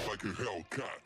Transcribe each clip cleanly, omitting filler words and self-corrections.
Like a Hellcat.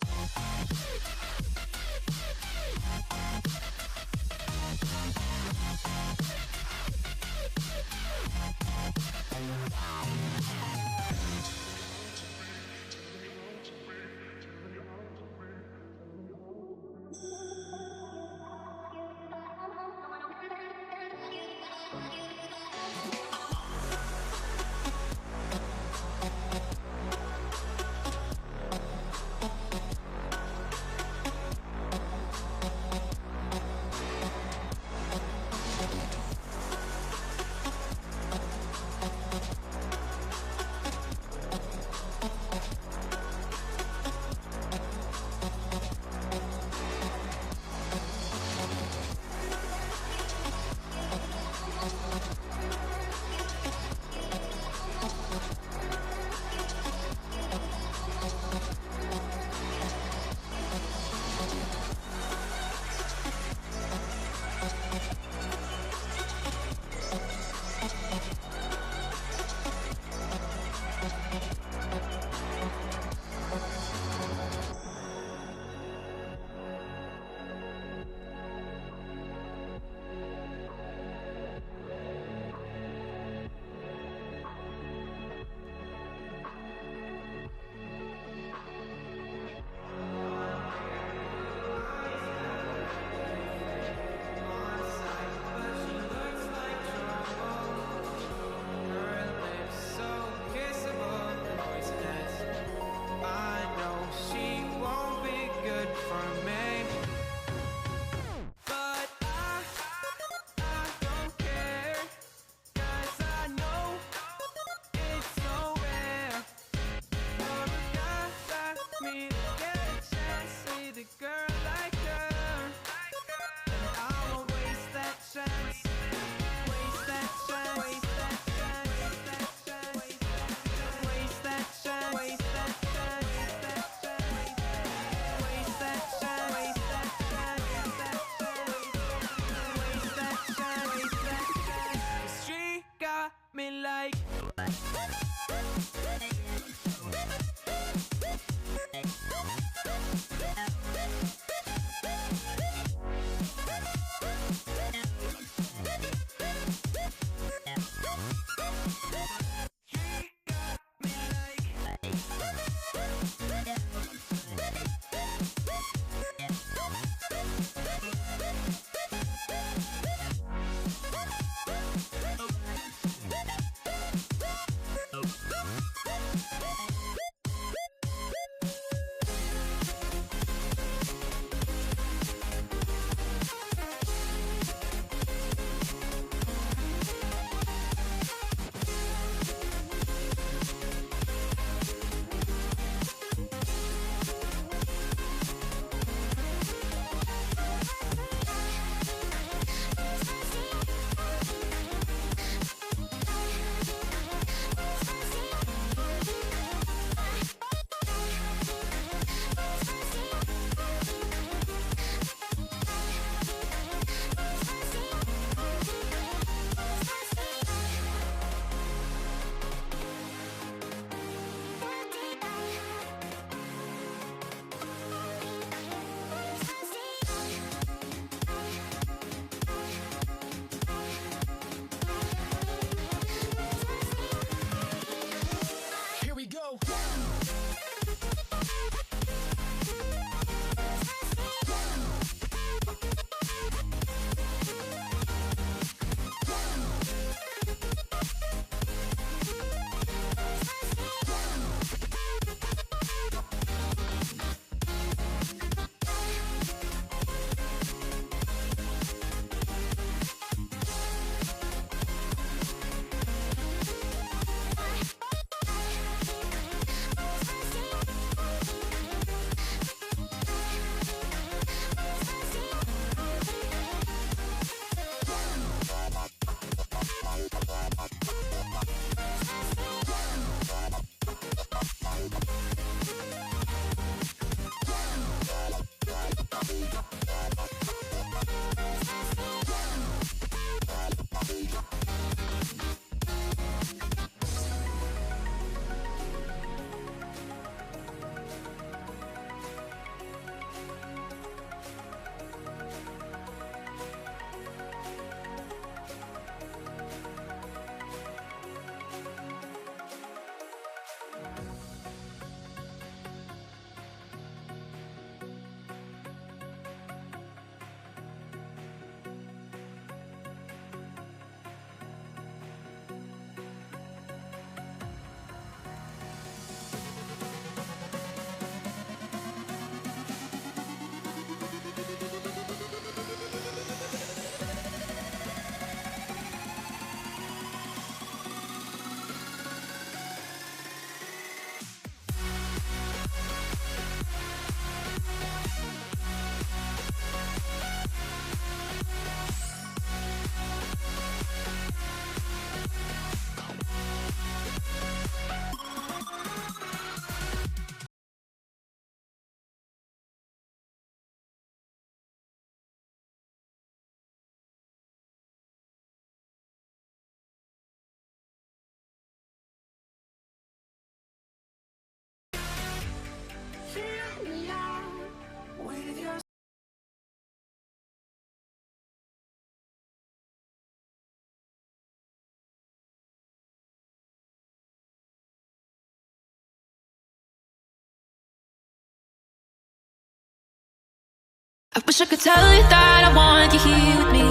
I wish I could tell you that I want you here with me,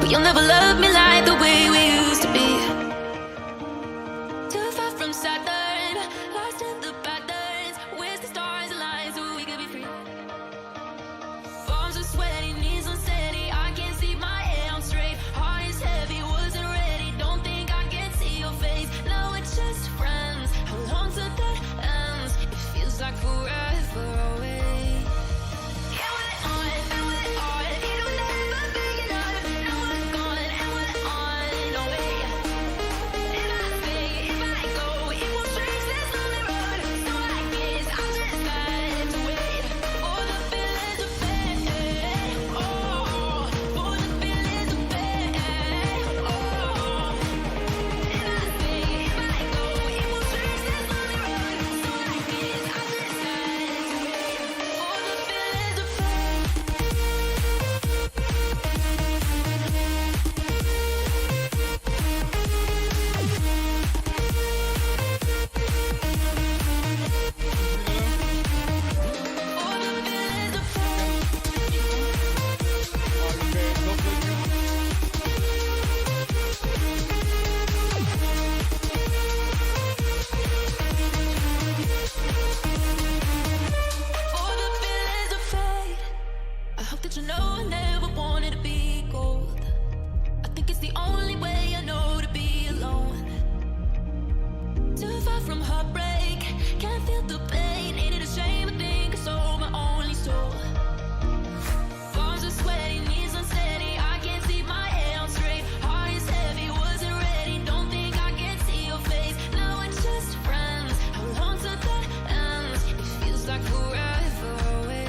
but you'll never love me like the way we used to be. Too far from Saturn, lost in the patterns. Where's the stars align so we could be free? Palms are sweaty, knees unsteady. I can't see my head on straight. Heart is heavy, wasn't ready. Don't think I can see your face. Now we're just friends. How long till that ends? It feels like forever away. You know I never wanted to be gold. I think it's the only way I know to be alone. Too far from heartbreak, can't feel the pain. Ain't it a shame I think I sold my only soul? Palms are sweaty, knees unsteady. I can't see my head on straight. Heart is heavy, wasn't ready. Don't think I can see your face. Now we're just friends. How long till that ends? It feels like forever away.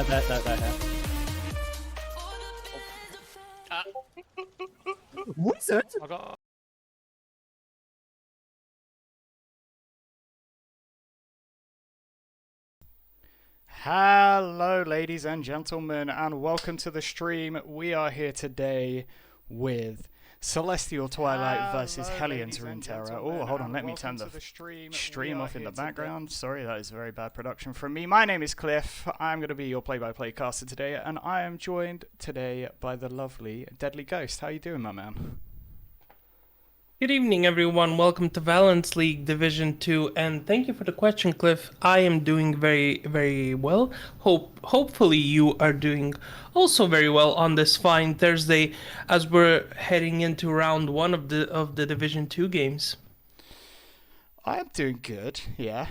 That. Wizard? Hello, ladies and gentlemen, and welcome to the stream. We are here today with Celestial Twilight versus Hellion's Runeterra. Oh, hold on, let me turn the stream off in the background. Sorry, that is very bad production from me. My name is Cliff. I'm going to be your play-by-play caster today, and I am joined today by the lovely Deadly Ghost. How you doing, my man? Good evening, everyone. Welcome to Valanth League Division 2, and thank you for the question, Cliff. I am doing very, very well. Hopefully you are doing also very well on this fine Thursday as we're heading into round 1 of the Division 2 games. I am doing good, yeah.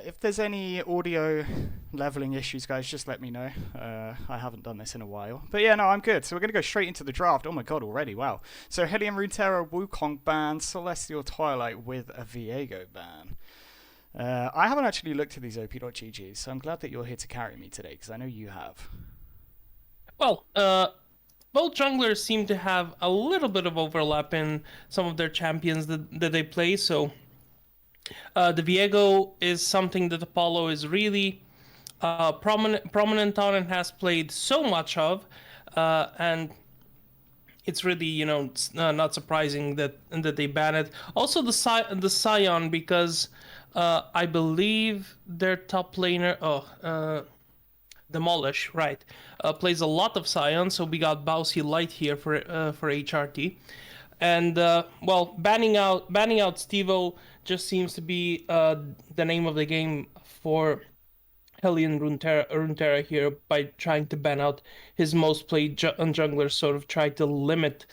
If there's any audio leveling issues, guys, just let me know. I haven't done this in a while. But yeah, no, I'm good. So we're going to go straight into the draft. Oh my god, already, wow. So Hellion, Runeterra, Wukong ban, Celestial Twilight with a Viego ban. I haven't actually looked at these op.ggs, so I'm glad that you're here to carry me today, because I know you have. Well, both junglers seem to have a little bit of overlap in some of their champions that they play, so... the Viego is something that Apollo is really prominent on and has played so much of, and it's really, not surprising that they ban it. Also the Scion, because I believe their top laner, Demolish, right, plays a lot of Scion, so we got Bowsy Light here for HRT. And well, banning out Stevo just seems to be the name of the game for Hellion Runeterra here by trying to ban out his most played jungler, sort of try to limit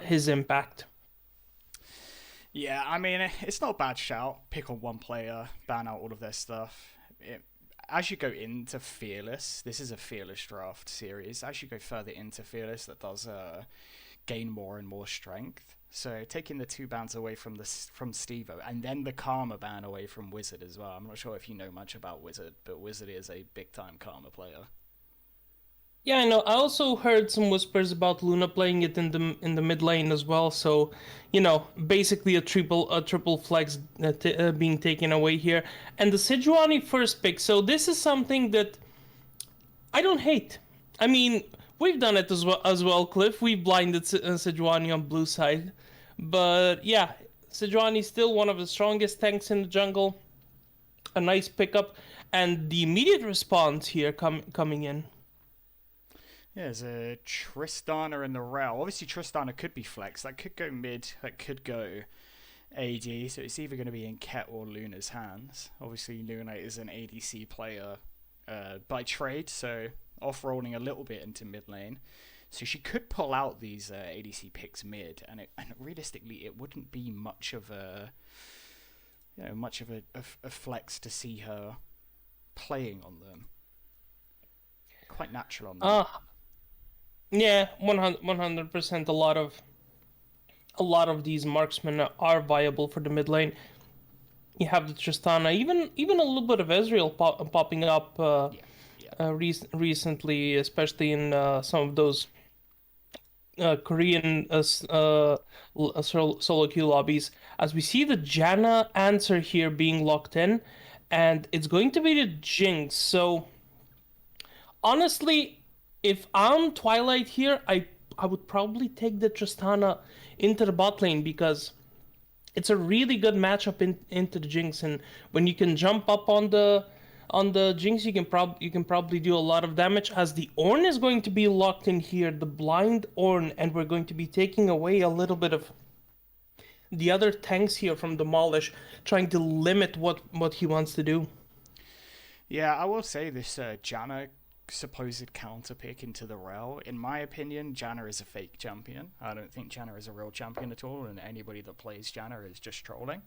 his impact. Yeah, I mean, it's not a bad shout. Pick on one player, ban out all of their stuff. As you go into Fearless, this is a Fearless draft series. As you go further into Fearless, that does gain more and more strength. So taking the 2 bans away from Stevo, and then the Karma ban away from Wizard as well. I'm not sure if you know much about Wizard, but Wizard is a big time Karma player. Yeah, I know. I also heard some whispers about Luna playing it in the mid lane as well. So, basically a triple flex being taken away here, and the Sejuani first pick. So this is something that I don't hate. I mean, we've done it as well, Cliff. We've blinded Sejuani on blue side, but yeah, Sejuani still one of the strongest tanks in the jungle. A nice pickup, and the immediate response here coming in. Yeah, there's a Tristana and the Rel. Obviously, Tristana could be flex. That could go mid. That could go AD. So it's either going to be in Ket or Luna's hands. Obviously, Luna is an ADC player by trade, so off-rolling a little bit into mid lane. So she could pull out these ADC picks mid, and realistically, it wouldn't be much of a flex to see her playing on them. Quite natural on them. Yeah, 100%. A lot of these marksmen are viable for the mid lane. You have the Tristana, even a little bit of Ezreal popping up recently, especially in some of those Korean solo queue lobbies. As we see the Janna answer here being locked in, and it's going to be the Jinx. So honestly, if I'm Twilight here, I would probably take the Tristana into the bot lane because it's a really good matchup into the Jinx, and when you can jump up on the Jinx, you can probably do a lot of damage. As the Ornn is going to be locked in here, the blind Ornn, and we're going to be taking away a little bit of the other tanks here from Demolish, trying to limit what he wants to do. Yeah, I will say this Janna supposed counter pick into the Rel. In my opinion, Janna is a fake champion. I don't think Janna is a real champion at all, and anybody that plays Janna is just trolling.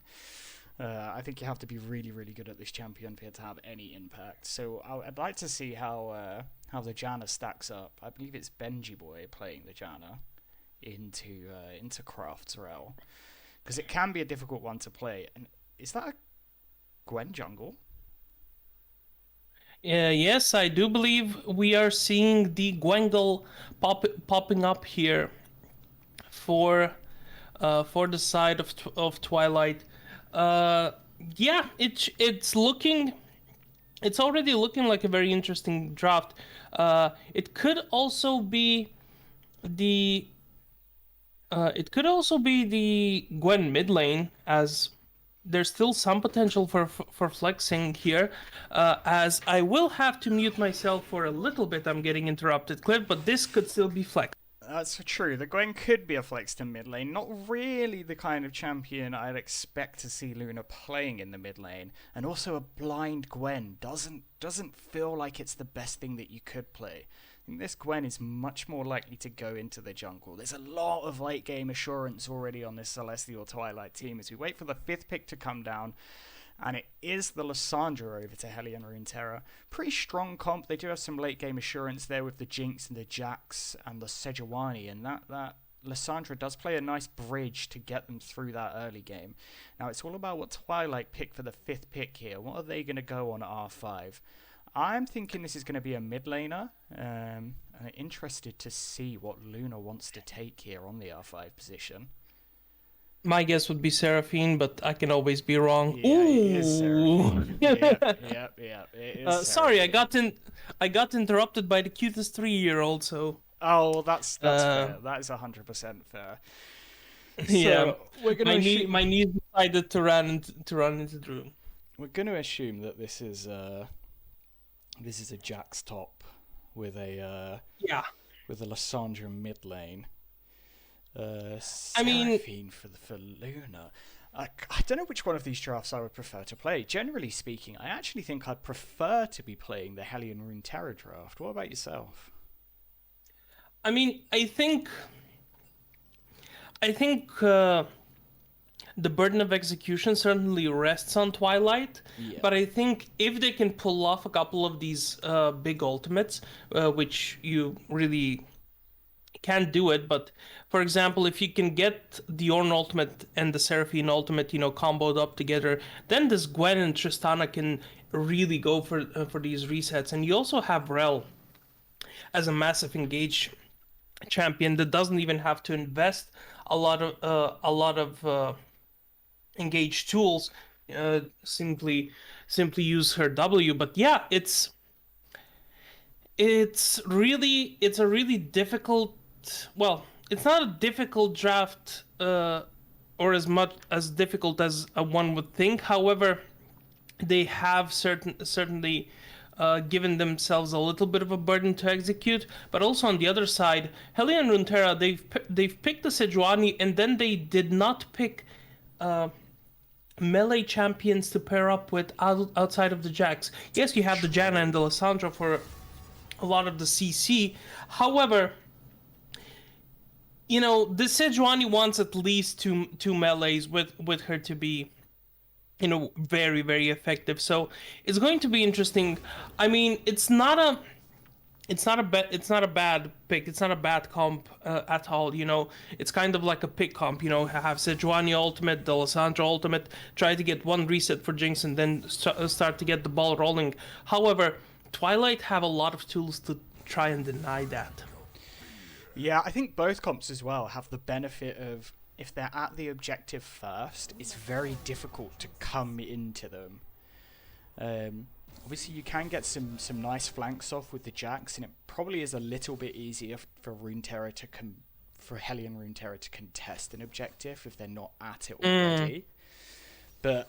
I think you have to be really, really good at this champion for it to have any impact. So I'd like to see how the Janna stacks up. I believe it's Benji Boy playing the Janna into Craft's Rel, because it can be a difficult one to play. And is that a Gwen jungle? Yes, I do believe we are seeing the Gwengle popping up here for the side of Twilight. Yeah, it's already looking like a very interesting draft. It could also be the Gwen mid lane, as there's still some potential for flexing here, as I will have to mute myself for a little bit. I'm getting interrupted, Cliff, but this could still be flex. That's true. The Gwen could be a flex to mid lane. Not really the kind of champion I'd expect to see Luna playing in the mid lane. And also a blind Gwen doesn't feel like it's the best thing that you could play. I think this Gwen is much more likely to go into the jungle. There's a lot of late game assurance already on this Celestial Twilight team as we wait for the 5th pick to come down. And it is the Lissandra over to Hellion Runeterra. Pretty strong comp. They do have some late game assurance there with the Jinx and the Jax and the Sejuani. And that Lissandra does play a nice bridge to get them through that early game. Now it's all about what Twilight pick for the 5th pick here. What are they going to go on R5? I'm thinking this is going to be a mid laner. I'm interested to see what Luna wants to take here on the R5 position. My guess would be Seraphine, but I can always be wrong. Yeah, Ooh. it is Seraphine. Yep. It is sorry, I Seraphine. got interrupted by the cutest 3-year-old. So. Oh, well, that's fair. That is 100% fair. Yeah, so we're gonna my niece decided to run into the room. We're going to assume that this is a Jax top with a Lissandra mid lane. Seraphine for Luna. I don't know which one of these drafts I would prefer to play. Generally speaking, I actually think I'd prefer to be playing the Hellion Runeterra draft. What about yourself? I mean, I think the burden of execution certainly rests on Twilight, but I think if they can pull off a couple of these big ultimates, which you really can't do it, but for example, if you can get the Ornn ultimate and the Seraphine ultimate, you know, comboed up together, then this Gwen and Tristana can really go for these resets. And you also have Rel as a massive engage champion that doesn't even have to invest a lot of engage tools. Simply use her W. But yeah, it's a really difficult. Well, it's not a difficult draft, or as much as difficult as one would think. However, they have certainly given themselves a little bit of a burden to execute. But also on the other side, Hellion and Runeterra, they've picked the Sejuani, and then they did not pick melee champions to pair up with outside of the Jax. Yes, you have the Janna and the Lissandra for a lot of the CC. However, you know, the Sejuani wants at least two melees with her to be, you know, very, very effective. So it's going to be interesting. I mean, it's not a bad pick. It's not a bad comp at all. You know, it's kind of like a pick comp. You know, have Sejuani ultimate, the Lissandra ultimate, try to get one reset for Jinx, and then start to get the ball rolling. However, Twilight have a lot of tools to try and deny that. Yeah, I think both comps as well have the benefit of, if they're at the objective first, it's very difficult to come into them. Obviously, you can get some nice flanks off with the Jax, and it probably is a little bit easier for Hellion Runeterra to contest an objective if they're not at it already. But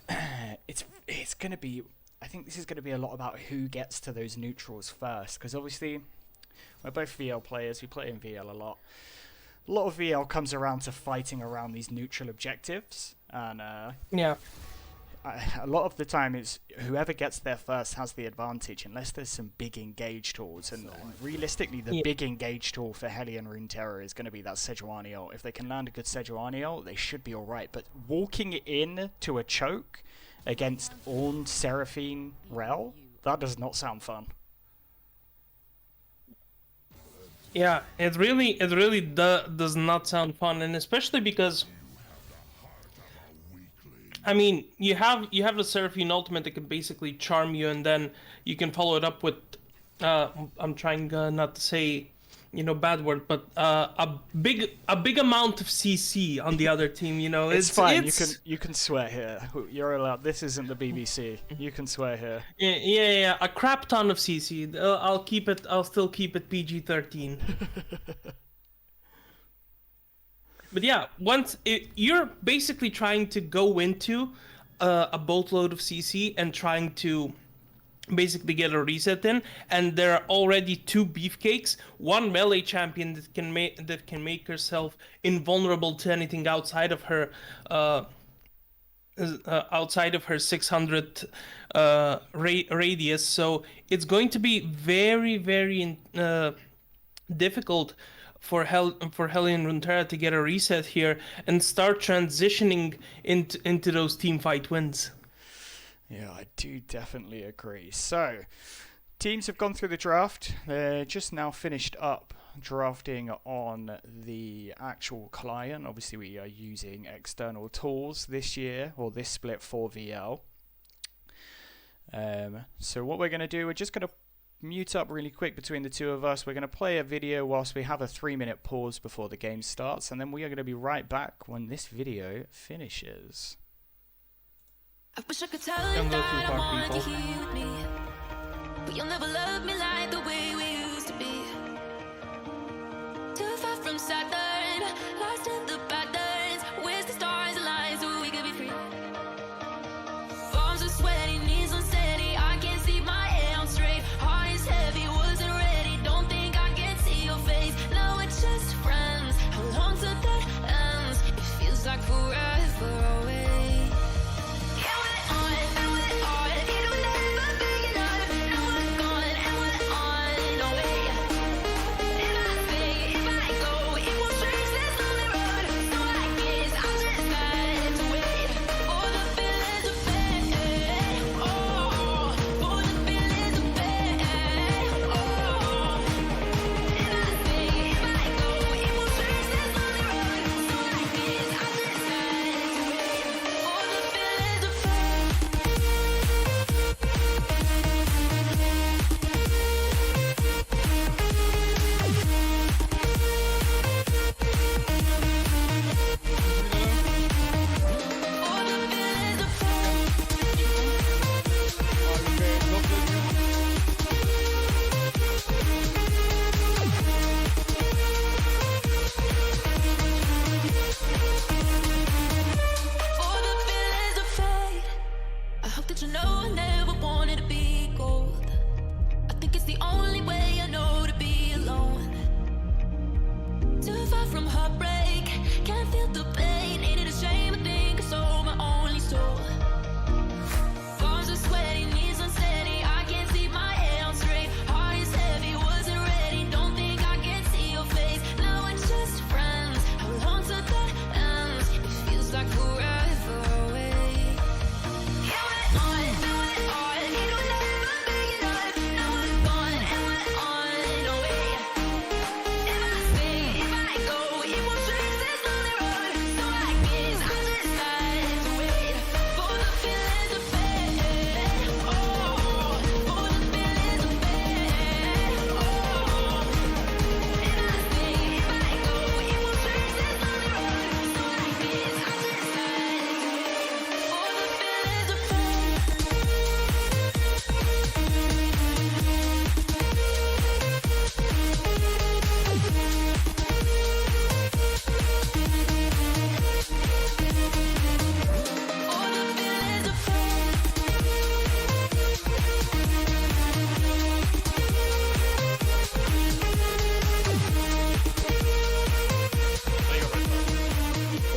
it's going to be, I think this is going to be a lot about who gets to those neutrals first, because obviously we're both VL players. We play in VL a lot. A lot of VL comes around to fighting around these neutral objectives, and yeah. A lot of the time it's whoever gets there first has the advantage, unless there's some big engage tools. And realistically, the big engage tool for Hellion Runeterra is going to be that Sejuani ult. If they can land a good Sejuani ult, they should be alright. But walking in to a choke against Ornn, Seraphine, Rel, that does not sound fun. Yeah, it really does not sound fun, and especially because, I mean, you have the Seraphine ultimate that can basically charm you, and then you can follow it up with, I'm trying not to say, you know, bad word, but a big amount of CC on the other team. You know, it's fine. You can swear here. You're allowed. This isn't the BBC. You can swear here. Yeah. A crap ton of CC. I'll still keep it PG-13. But yeah, you're basically trying to go into a boatload of CC and trying to basically get a reset in, and there are already two beefcakes, one melee champion that can make herself invulnerable to anything outside of her 600 radius. So it's going to be very, very difficult for Hellion Runeterra to get a reset here and start transitioning into those team fight wins. Yeah, I do definitely agree. So, teams have gone through the draft. They're just now finished up drafting on the actual client. Obviously, we are using external tools this year, or this split for VL. So what we're going to do, we're just going to mute up really quick between the two of us. We're going to play a video whilst we have a 3-minute pause before the game starts, and then we are going to be right back when this video finishes. I wish I could tell you that I want you here with me, but you'll never love me like the way we used to be. Too far from Saturn, lost in the patterns. Where's the stars align so we could be free? Palms are sweaty, knees unsteady. I can't see my head on straight. Heart is heavy, wasn't ready. Don't think I can see your face. Now we're just friends. How long till that ends? It feels like forever away.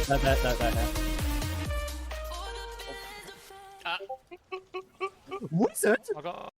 There. Wizard? I got.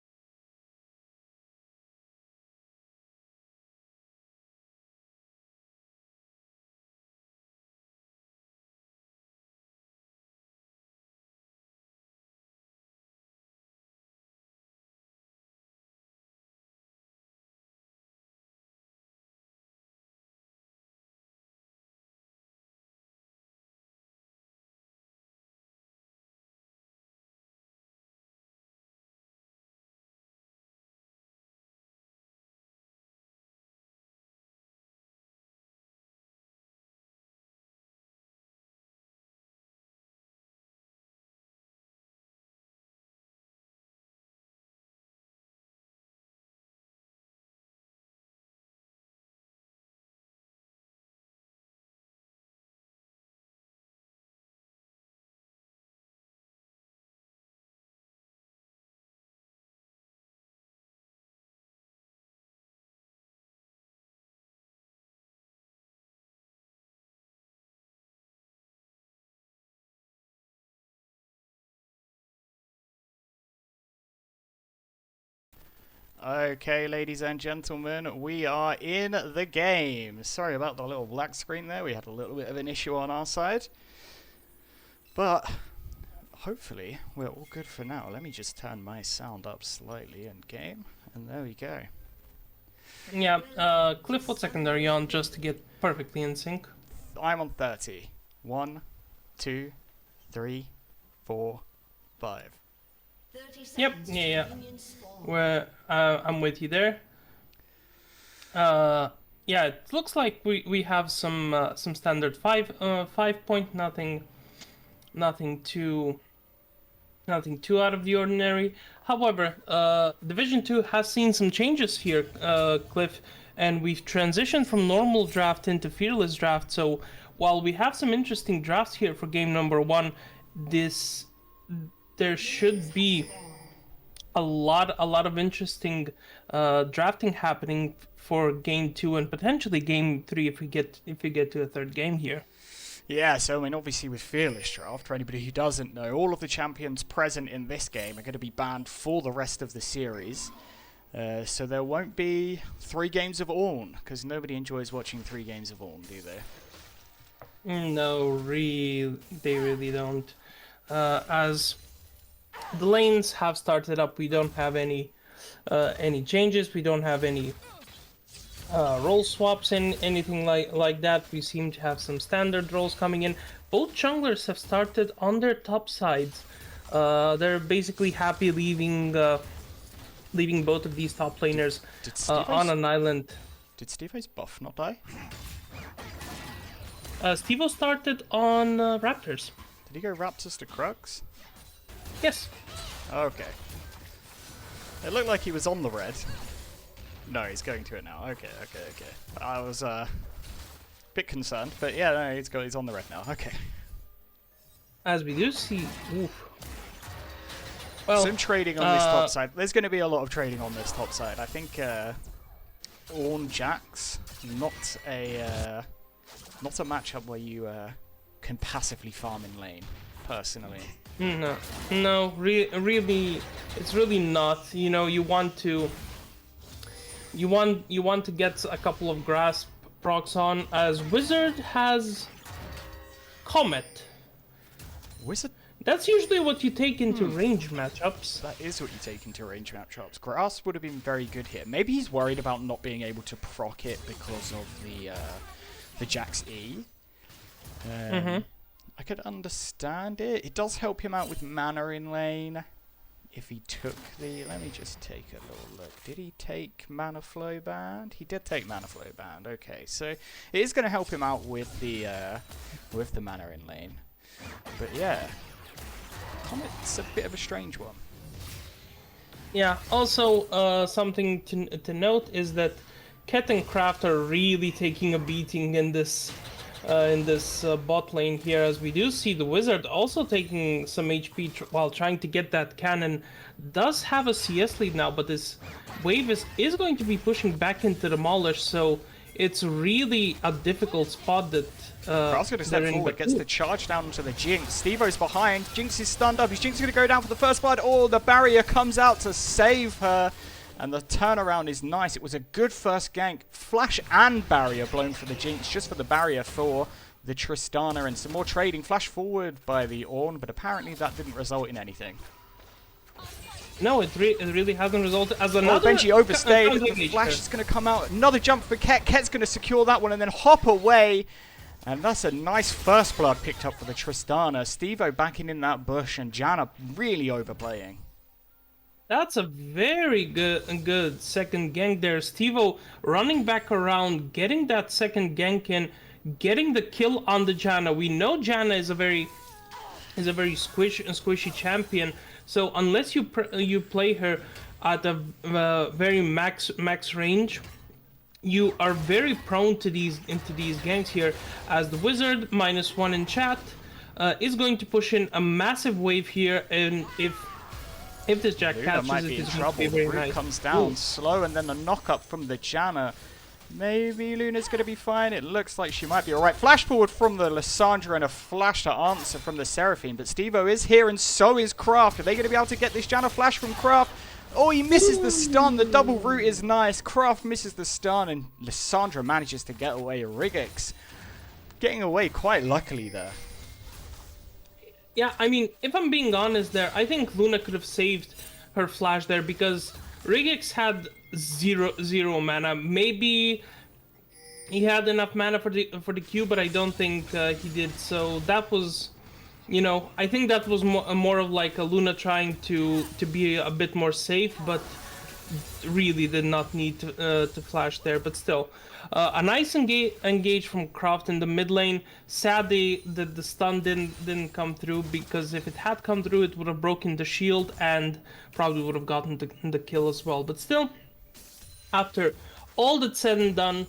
Okay, ladies and gentlemen, we are in the game. Sorry about the little black screen there. We had a little bit of an issue on our side. But hopefully we're all good for now. Let me just turn my sound up slightly in game. And there we go. Yeah, Cliff, what secondary on just to get perfectly in sync? I'm on 30. 1, 2, 3, 4, 5. Yep, yeah. I'm with you there. Yeah, it looks like we have some standard 5 point, nothing too out of the ordinary. However, Division 2 has seen some changes here, Cliff, and we've transitioned from normal draft into fearless draft. So while we have some interesting drafts here for game number 1, there should be a lot of interesting drafting happening for game 2 and potentially game 3 if we get to a third game here. Yeah, so I mean, obviously with Fearless Draft, for anybody who doesn't know, all of the champions present in this game are going to be banned for the rest of the series. So there won't be 3 games of Ornn, because nobody enjoys watching 3 games of Ornn, do they? No, they really don't. As the lanes have started up, we don't have any changes. We don't have any role swaps and anything like that. We seem to have some standard roles coming in. Both junglers have started on their top sides. They're basically happy leaving both of these top laners on an island. Did Steve-O's buff not die? Steve-O started on Raptors. Did he go Raptors to Crux? Yes. Okay. It looked like he was on the red. No, he's going to it now. Okay. I was a bit concerned, but yeah, no, he's on the red now. Okay. As we do see, well, some trading on this top side. There's going to be a lot of trading on this top side. I think Ornn Jax, not a matchup where you can passively farm in lane. Personally. No, really, it's really not. You know, you want to get a couple of grasp procs on, as Wizard has Comet. Wizard? That's usually what you take into range matchups. That is what you take into range matchups. Grasp would have been very good here. Maybe he's worried about not being able to proc it because of the Jax E. I could understand it. It does help him out with mana in lane. If he took the... Let me just take a little look. Did he take Mana Flow Band? He did take Mana Flow Band. Okay, so it is going to help him out with the mana in lane. But yeah, Comet's a bit of a strange one. Yeah, also something to note is that Ket and Kraft are really taking a beating in this bot lane here, as we do see the Wizard also taking some HP while trying to get that cannon. Does have a CS lead now, but this wave is going to be pushing back into Demolish, so it's really a difficult spot that Kraft's going to step they're in, forward, but- gets the charge down onto the Jinx. Steve-O's behind. Jinx is stunned up. Is Jinx going to go down for the first blood? Oh, the barrier comes out to save her. And the turnaround is nice. It was a good first gank. Flash and barrier blown for the Jinx, just for the barrier for the Tristana. And some more trading. Flash forward by the Ornn, but apparently that didn't result in anything. No, it really hasn't resulted as Oh, another. Benji overstayed. counter The engage flash there. is going to come out. Another jump for Ket. Ket's going to secure that one and then hop away. And that's a nice first blood picked up for the Tristana. Steve-O backing in that bush and Janna really overplaying. That's a very good second gank there. Steve-O running back around, getting that second gank in, getting the kill on the Janna. We know Janna is a very squishy champion. So unless you play her at a very max range, you are very prone to these ganks here. As the wizard -1 in chat is going to push in a massive wave here, and if this Jack Luna catches might it, be in it's going to trouble. be The very root nice. comes down Ooh. slow and then the knock up from the Janna. Maybe Luna's going to be fine. It looks like she might be alright. Flash forward from the Lissandra and a flash to answer from the Seraphine. But Steve-O is here and so is Kraft. Are they going to be able to get this Janna flash from Kraft? Oh, he misses the stun. The double root is nice. Kraft misses the stun and Lissandra manages to get away. Rigix getting away quite luckily there. Yeah, I mean, if I'm being honest there, I think Luna could have saved her flash there because Rigix had zero mana. Maybe he had enough mana for the Q, but I don't think he did. So that was, you know, I think that was more of like a Luna trying to be a bit more safe, but really did not need to flash there. But still, a nice engage from Kraft in the mid lane. Sadly, the stun didn't come through, because if it had come through, it would have broken the shield and probably would have gotten the kill as well. But still, after all that's said and done,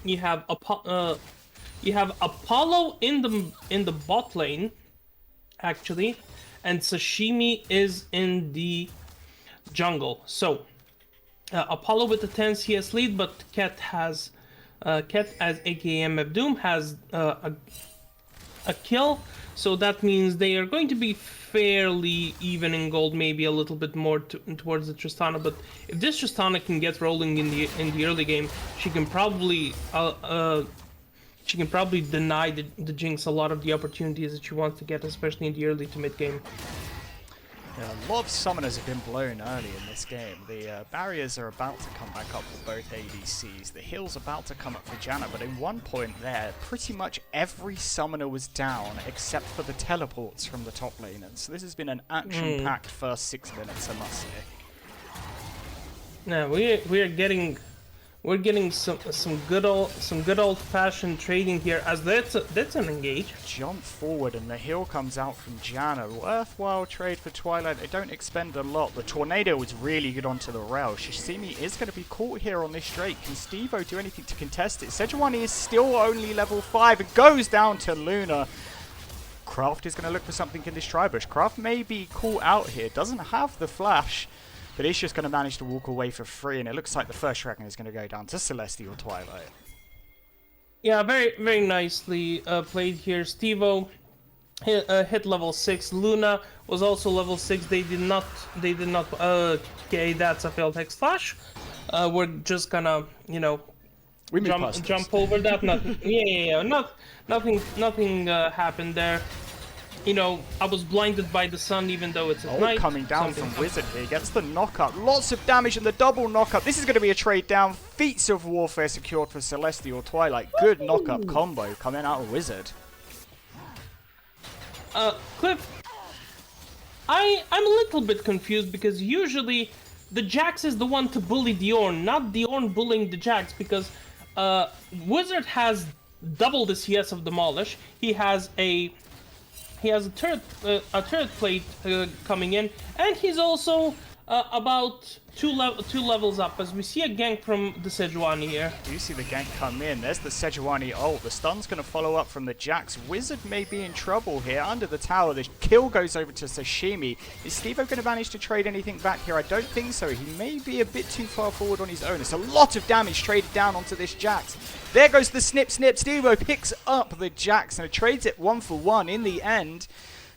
you have Apollo in the bot lane, actually, and Sashimi is in the jungle. So Apollo with the 10 CS lead, but Ket as aka Mebdoom has a kill, so that means they are going to be fairly even in gold, maybe a little bit more towards the Tristana. But if this Tristana can get rolling in the early game, she can probably deny the Jinx a lot of the opportunities that she wants to get, especially in the early to mid game. Yeah, a lot of summoners have been blown early in this game. The barriers are about to come back up for both ADCs. The heal's about to come up for Janna, but in one point there, pretty much every summoner was down except for the teleports from the top laners. So this has been an action-packed first 6 minutes, I must say. Now we're getting some good old fashioned trading here, as that's an engage. Jump forward and the heal comes out from Janna. Worthwhile trade for Twilight. They don't expend a lot. The tornado was really good onto the rail. Shishimi is going to be caught here on this Drake. Can Steve-O do anything to contest it? Sejuani is still only level 5. It goes down to Luna. Kraft is going to look for something in this Tribush. Kraft may be caught out here. Doesn't have the flash, but he's just going to manage to walk away for free, and it looks like the first dragon is going to go down to Celestial Twilight. Yeah, very nicely played here. Steve-O hit level 6. Luna was also level 6. They did not. Okay, that's a failed hex flash. We're just gonna, you know, jump over that. Nothing happened there. You know, I was blinded by the sun, even though it's at night. Coming down from Wizard here. Gets the knockup. Lots of damage and the double knockup. This is going to be a trade down. Feats of Warfare secured for Celestial Twilight. Good knockup combo coming out of Wizard. Cliff, I'm a little bit confused, because usually the Jax is the one to bully the Ornn, not the Ornn bullying the Jax, because Wizard has double the CS of Demolish. He has a turret plate coming in, and he's also About two levels up, as we see a gank from the Sejuani here. You see the gank come in. There's the Sejuani ult. The stun's going to follow up from the Jax. Wizard may be in trouble here. Under the tower, the kill goes over to Sashimi. Is Stevo going to manage to trade anything back here? I don't think so. He may be a bit too far forward on his own. It's a lot of damage traded down onto this Jax. There goes the snip. Stevo picks up the Jax and it trades it 1 for 1 in the end.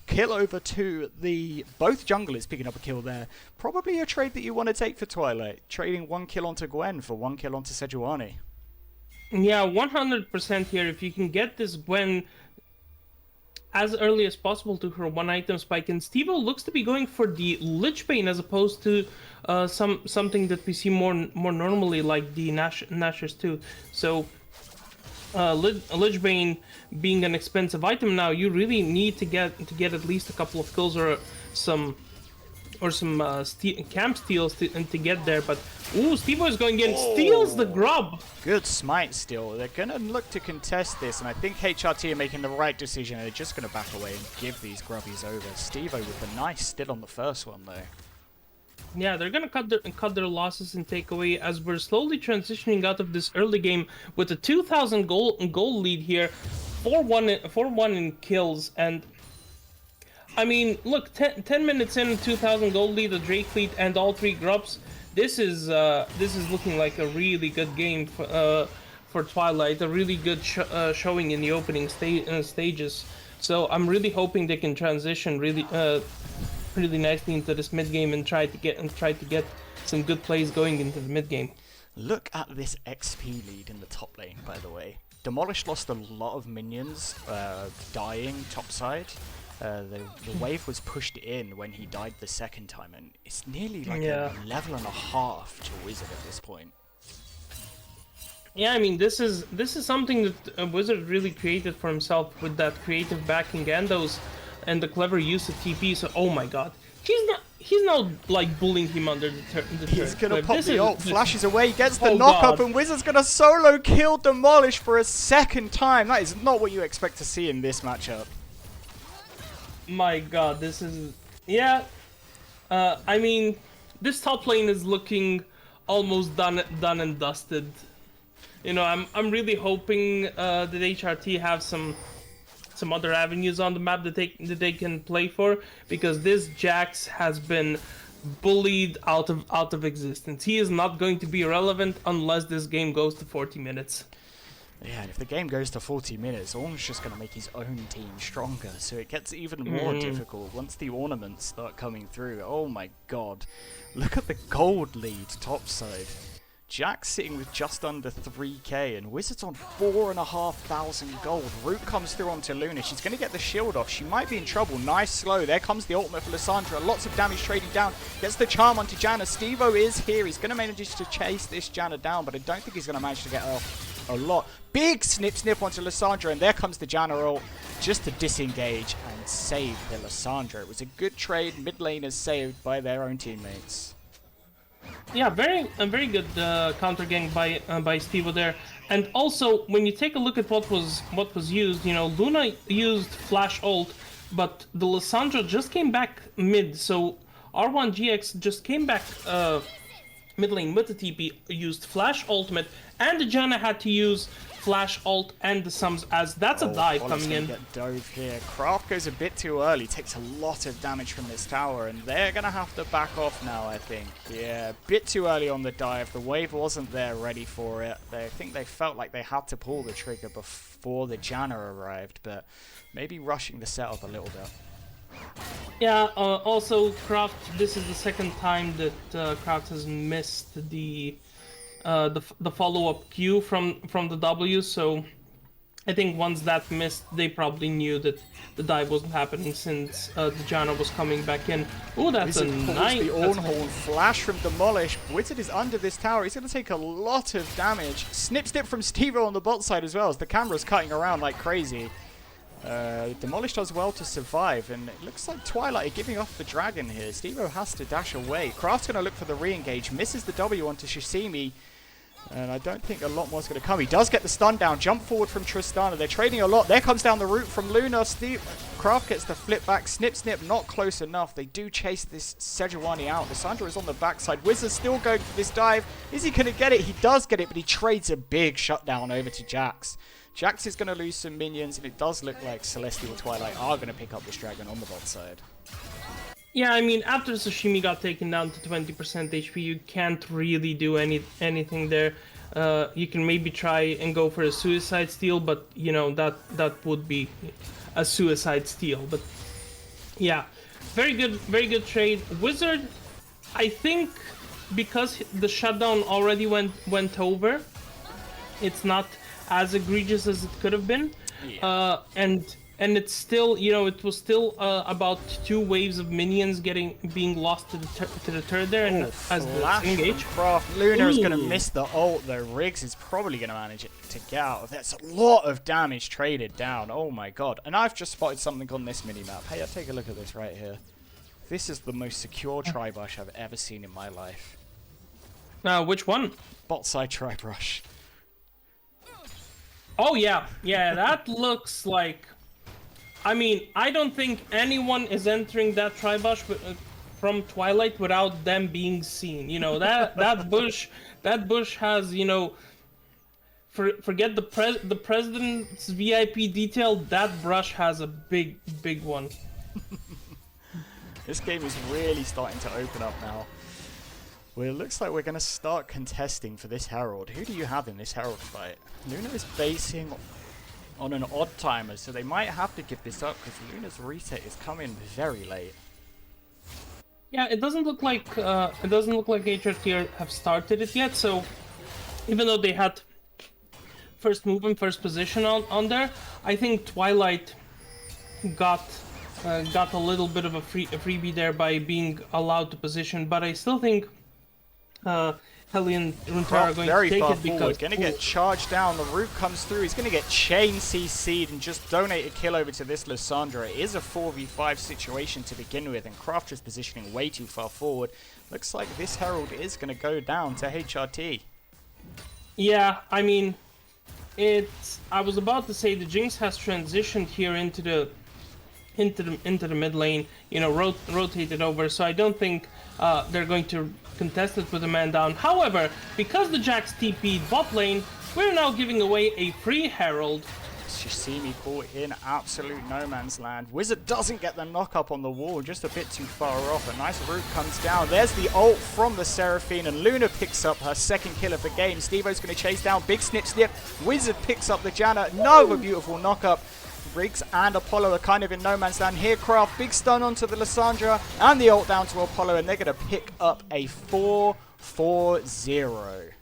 Kill over to the... Both junglers picking up a kill there. Probably a trade that you want to take for Twilight. Trading 1 kill onto Gwen for 1 kill onto Sejuani. Yeah, 100% here. If you can get this Gwen as early as possible to her 1 item spike. And Stevo looks to be going for the Lich Bane as opposed to something that we see more normally, like the Nashor's too. So... Lich Bane being an expensive item now, you really need to get at least a couple of kills or some camp steals to get there. But ooh, Stevo is going in, steals the grub. Good smite still. They're gonna look to contest this, and I think HRT are making the right decision. They're just gonna back away and give these grubbies over. Stevo with the nice still on the first one though. Yeah, they're gonna cut their losses and take away as we're slowly transitioning out of this early game with a 2,000 goal lead here, 4-1 in kills. And I mean, look, 10 minutes in, 2,000 gold lead, a Drake fleet, and all 3 grubs. This is looking like a really good game for Twilight, a really good showing in the opening stages. So I'm really hoping they can transition really nicely into this mid game and try to get some good plays going into the mid game. Look at this XP lead in the top lane, by the way. Demolished lost a lot of minions dying topside. The wave was pushed in when he died the second time, and it's nearly like a level and a half to Wizard at this point. Yeah, I mean, this is something that Wizard really created for himself with that creative backing and the clever use of TP. So, oh my god, he's now like bullying him under the turret. He's gonna pop the ult, flashes away, gets the knock up, and Wizard's gonna solo kill Demolish for a second time. That is not what you expect to see in this matchup. My god, this is... Yeah, I mean, this top lane is looking almost done and dusted. You know, I'm really hoping that HRT have some other avenues on the map that they can play for, because this Jax has been bullied out of existence. He is not going to be relevant unless this game goes to 40 minutes. Yeah, and if the game goes to 40 minutes, Ornn's just going to make his own team stronger, so it gets even more difficult once the ornaments start coming through. Oh my god. Look at the gold lead topside. Jax sitting with just under 3k, and Wizard's on 4,500 gold. Root comes through onto Luna. She's going to get the shield off. She might be in trouble. Nice slow. There comes the ultimate for Lissandra. Lots of damage trading down. Gets the charm onto Janna. Stevo is here. He's going to manage to chase this Janna down, but I don't think he's going to manage to get off a lot. Big snip onto Lissandra, and there comes the Janna ult just to disengage and save the Lissandra. It was a good trade. Mid laners saved by their own teammates. Yeah, a very good counter gank by Stevo there. And also, when you take a look at what was used, you know, Luna used flash ult, but the Lissandra just came back mid. So R1GX just came back mid lane with the TP, used flash ultimate, and the Janna had to use flash ult and the sums, as that's a dive coming in. Get dove here. Craft goes a bit too early, takes a lot of damage from this tower, and they're gonna have to back off now, I think. Yeah, a bit too early on the dive. The wave wasn't there ready for it. I think they felt like they had to pull the trigger before the Janna arrived, but maybe rushing the setup a little bit. Yeah, also Craft, this is the second time that Craft has missed the follow-up Q from the W, so I think once that missed, they probably knew that the dive wasn't happening since the Janna was coming back in. Oh, that's a nice... The Ornhorn flash from Demolish. Wizard is under this tower. He's going to take a lot of damage. Snip from Stevo on the bot side as well, as the camera's cutting around like crazy. Demolish does well to survive, and it looks like Twilight are giving off the dragon here. Stevo has to dash away. Craft's going to look for the re-engage, misses the W onto Shishimi. And I don't think a lot more is going to come. He does get the stun down. Jump forward from Tristana. They're trading a lot. There comes down the root from Luna. Kraft gets the flip back. Snip, snip. Not close enough. They do chase this Sejuani out. Lissandra is on the backside. Wizard still going for this dive. Is he going to get it? He does get it, but he trades a big shutdown over to Jax. Jax is going to lose some minions, and it does look like Celestial Twilight are going to pick up this dragon on the bot side. Yeah, I mean, after Sashimi got taken down to 20% HP, you can't really do anything there. You can maybe try and go for a suicide steal, but you know that would be a suicide steal. But yeah, very good trade. Wizard, I think, because the shutdown already went over, it's not as egregious as it could have been. Yeah. And it's still, you know, it was still about 2 waves of minions being lost to the turret there, and as the engage. Luna is going to miss the ult though. Riggs is probably going to manage it to get out of that. That's a lot of damage traded down. Oh my god! And I've just spotted something on this minimap. Hey, take a look at this right here. This is the most secure tri-brush I've ever seen in my life. Which one? Bot side tri-brush. Oh yeah, that looks like. I mean, I don't think anyone is entering that tri-bush from Twilight without them being seen. You know, that bush has, you know, forget the president's VIP detail. That brush has a big one. This game is really starting to open up now. Well, it looks like we're going to start contesting for this Herald. Who do you have in this Herald fight? Luna is basing on an odd timer, so they might have to give this up because Luna's reset is coming very late. Yeah, it doesn't look like HRT have started it yet. So even though they had first move and first position on there, I think Twilight got a little bit of a freebie there by being allowed to position. But I still think Hellion and Runeterra are going to take it because... Going to get charged down. The root comes through. He's going to get chain CC'd and just donate a kill over to this Lissandra. It is a 4v5 situation to begin with, and Kraft is positioning way too far forward. Looks like this Herald is going to go down to HRT. Yeah, I mean, I was about to say the Jinx has transitioned here into the mid lane, you know, rotated over. So I don't think they're going to contest it with a man down. However, because the Jax TP'd bot lane, we're now giving away a free Herald. Shishimi caught in absolute no man's land. Wizard doesn't get the knock up on the wall, just a bit too far off. A nice root comes down. There's the ult from the Seraphine, and Luna picks up her second kill of the game. Stevo's going to chase down. Big snip. Wizard picks up the Janna. Another beautiful knock up. Riggs and Apollo are kind of in no man's land here. Kraft, big stun onto the Lissandra, and the ult down to Apollo, and they're going to pick up a 4-4-0.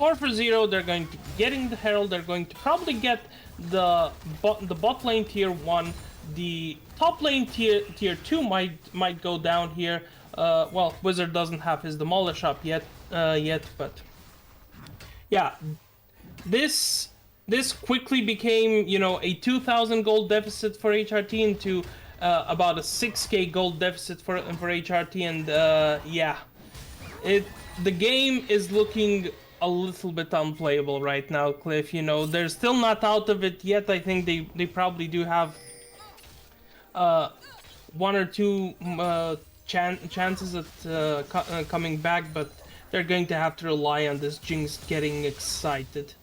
4-0, they're going to be getting the Herald. They're going to probably get the bot lane tier 1. The top lane tier 2 might go down here. Well, Wizard doesn't have his Demolish up yet, but yeah, this quickly became, you know, a 2,000 gold deficit for HRT into about a 6k gold deficit for HRT, and yeah, the game is looking a little bit unplayable right now, Cliff. You know, they're still not out of it yet. I think they probably do have 1 or 2 chances at coming back, but they're going to have to rely on this Jinx getting excited.